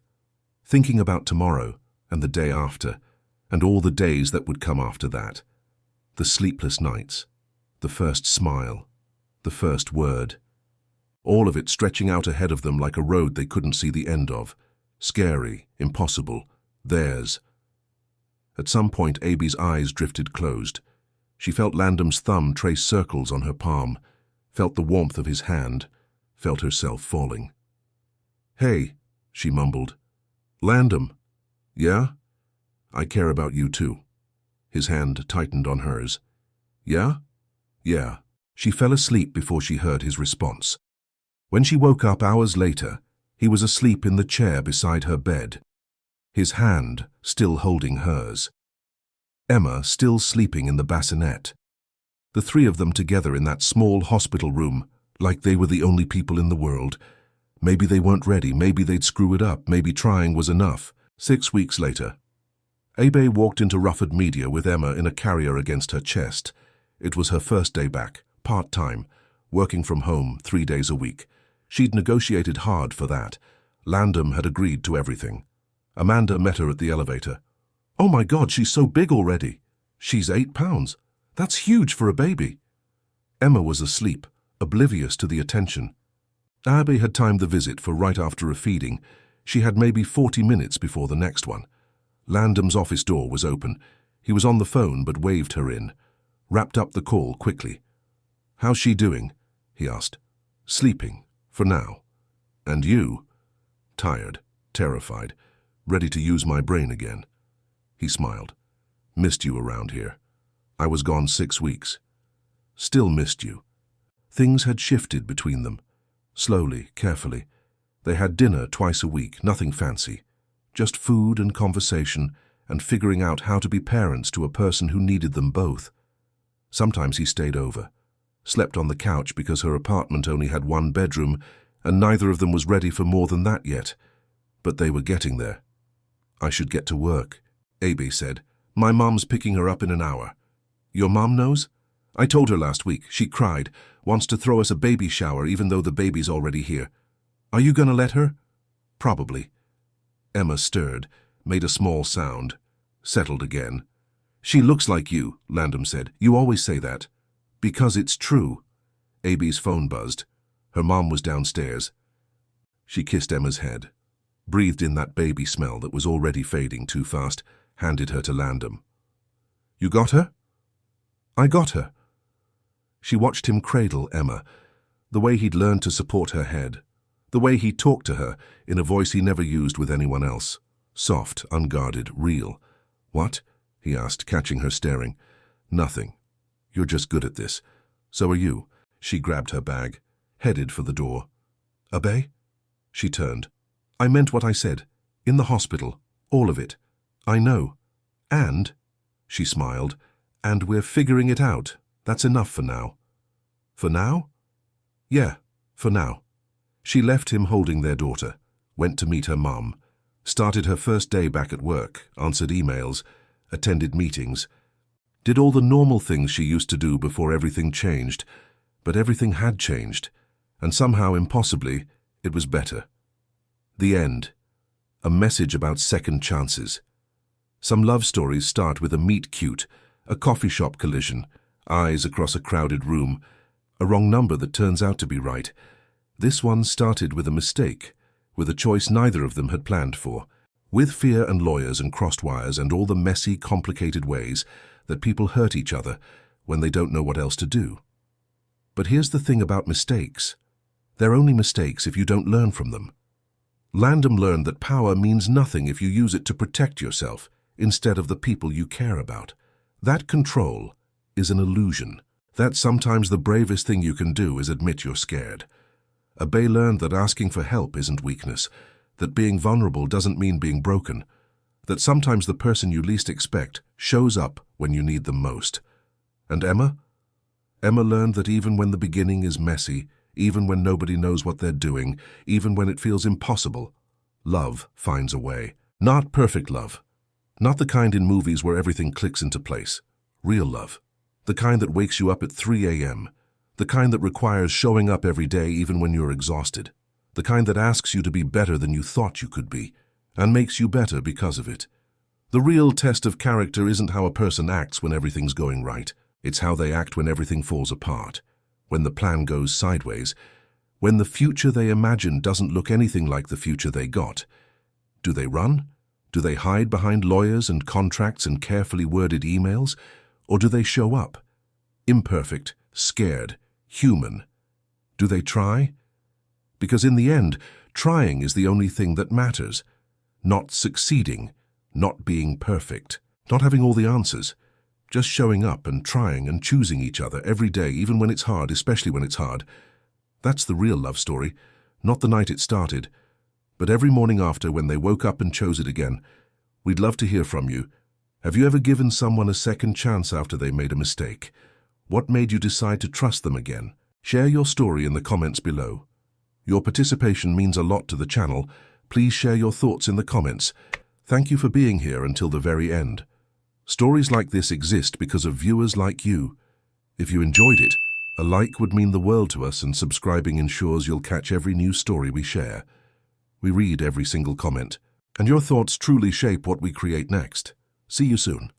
thinking about tomorrow and the day after, and all the days that would come after that. The sleepless nights, the first smile, the first word. all of it stretching out ahead of them like a road they couldn't see the end of. Scary, impossible, theirs. At some point, Abey's eyes drifted closed. She felt Landom's thumb trace circles on her palm, felt the warmth of his hand, felt herself falling. "Hey," she mumbled. "Landom." "Yeah? I care about you too." His hand tightened on hers. "Yeah?" "Yeah." She fell asleep before she heard his response. When she woke up hours later, he was asleep in the chair beside her bed, his hand still holding hers. Emma still sleeping in the bassinet. The three of them together in that small hospital room, like they were the only people in the world. Maybe they weren't ready, maybe they'd screw it up, maybe trying was enough. 6 weeks later, Abey walked into Rufford Media with Emma in a carrier against her chest. It was her first day back, part-time, working from home 3 days a week. She'd negotiated hard for that. Landom had agreed to everything. Amanda met her at the elevator. "Oh my God, she's so big already. She's 8 pounds. That's huge for a baby." Emma was asleep, oblivious to the attention. Abey had timed the visit for right after a feeding. She had maybe 40 minutes before the next one. Landom's office door was open. He was on the phone but waved her in. Wrapped up the call quickly. "How's she doing?" he asked. "Sleeping, for now. And you?" "Tired, terrified, ready to use my brain again." He smiled. "Missed you around here. I was gone 6 weeks. Still missed you." Things had shifted between them. Slowly, carefully. They had dinner twice a week, nothing fancy. Just food and conversation and figuring out how to be parents to a person who needed them both. Sometimes he stayed over. Slept on the couch because her apartment only had 1 bedroom and neither of them was ready for more than that yet. But they were getting there. "I should get to work," Abey said. "My mom's picking her up in an hour." "Your mom knows?" "I told her last week. She cried. Wants to throw us a baby shower even though the baby's already here." "Are you gonna let her?" "Probably." Emma stirred, made a small sound, settled again. "She looks like you," Landom said. "You always say that." "Because it's true." Abey's phone buzzed. Her mom was downstairs. She kissed Emma's head, breathed in that baby smell that was already fading too fast, handed her to Landom. "You got her?" "I got her." She watched him cradle Emma, the way he'd learned to support her head, the way he talked to her in a voice he never used with anyone else. Soft, unguarded, real. "What?" he asked, catching her staring. "Nothing. You're just good at this. So are you." She grabbed her bag, headed for the door. "Abey?" She turned. "I meant what I said. In the hospital. All of it. I know. And," she smiled, "and we're figuring it out. That's enough for now." "For now?" "Yeah, for now." She left him holding their daughter, went to meet her mom, started her first day back at work, answered emails, attended meetings, did all the normal things she used to do before everything changed. But everything had changed, and somehow, impossibly, it was better. The end. A message about second chances. Some love stories start with a meet-cute, a coffee shop collision, eyes across a crowded room, a wrong number that turns out to be right. This one started with a mistake, with a choice neither of them had planned for, with fear and lawyers and crossed wires and all the messy, complicated ways that people hurt each other when they don't know what else to do. But here's the thing about mistakes. They're only mistakes if you don't learn from them. Landom learned that power means nothing if you use it to protect yourself instead of the people you care about. That control is an illusion. That sometimes the bravest thing you can do is admit you're scared. Abey learned that asking for help isn't weakness, that being vulnerable doesn't mean being broken, that sometimes the person you least expect shows up when you need them most. And Emma? Emma learned that even when the beginning is messy, even when nobody knows what they're doing, even when it feels impossible, love finds a way. Not perfect love. Not the kind in movies where everything clicks into place. Real love. The kind that wakes you up at 3 a.m. The kind that requires showing up every day even when you're exhausted. The kind that asks you to be better than you thought you could be, and makes you better because of it. The real test of character isn't how a person acts when everything's going right. It's how they act when everything falls apart, when the plan goes sideways, When the future they imagine doesn't look anything like the future they got, do they run? Do they hide behind lawyers and contracts and carefully worded emails? Or do they show up? Imperfect, scared, human. Do they try? Because in the end, trying is the only thing that matters. Not succeeding, not being perfect, not having all the answers. Just showing up and trying and choosing each other every day, even when it's hard, especially when it's hard. That's the real love story, not the night it started, but every morning after when they woke up and chose it again. We'd love to hear from you. Have you ever given someone a second chance after they made a mistake? What made you decide to trust them again? Share your story in the comments below. Your participation means a lot to the channel. Please share your thoughts in the comments. Thank you for being here until the very end. Stories like this exist because of viewers like you. If you enjoyed it, a like would mean the world to us, and subscribing ensures you'll catch every new story we share. We read every single comment, and your thoughts truly shape what we create next. See you soon.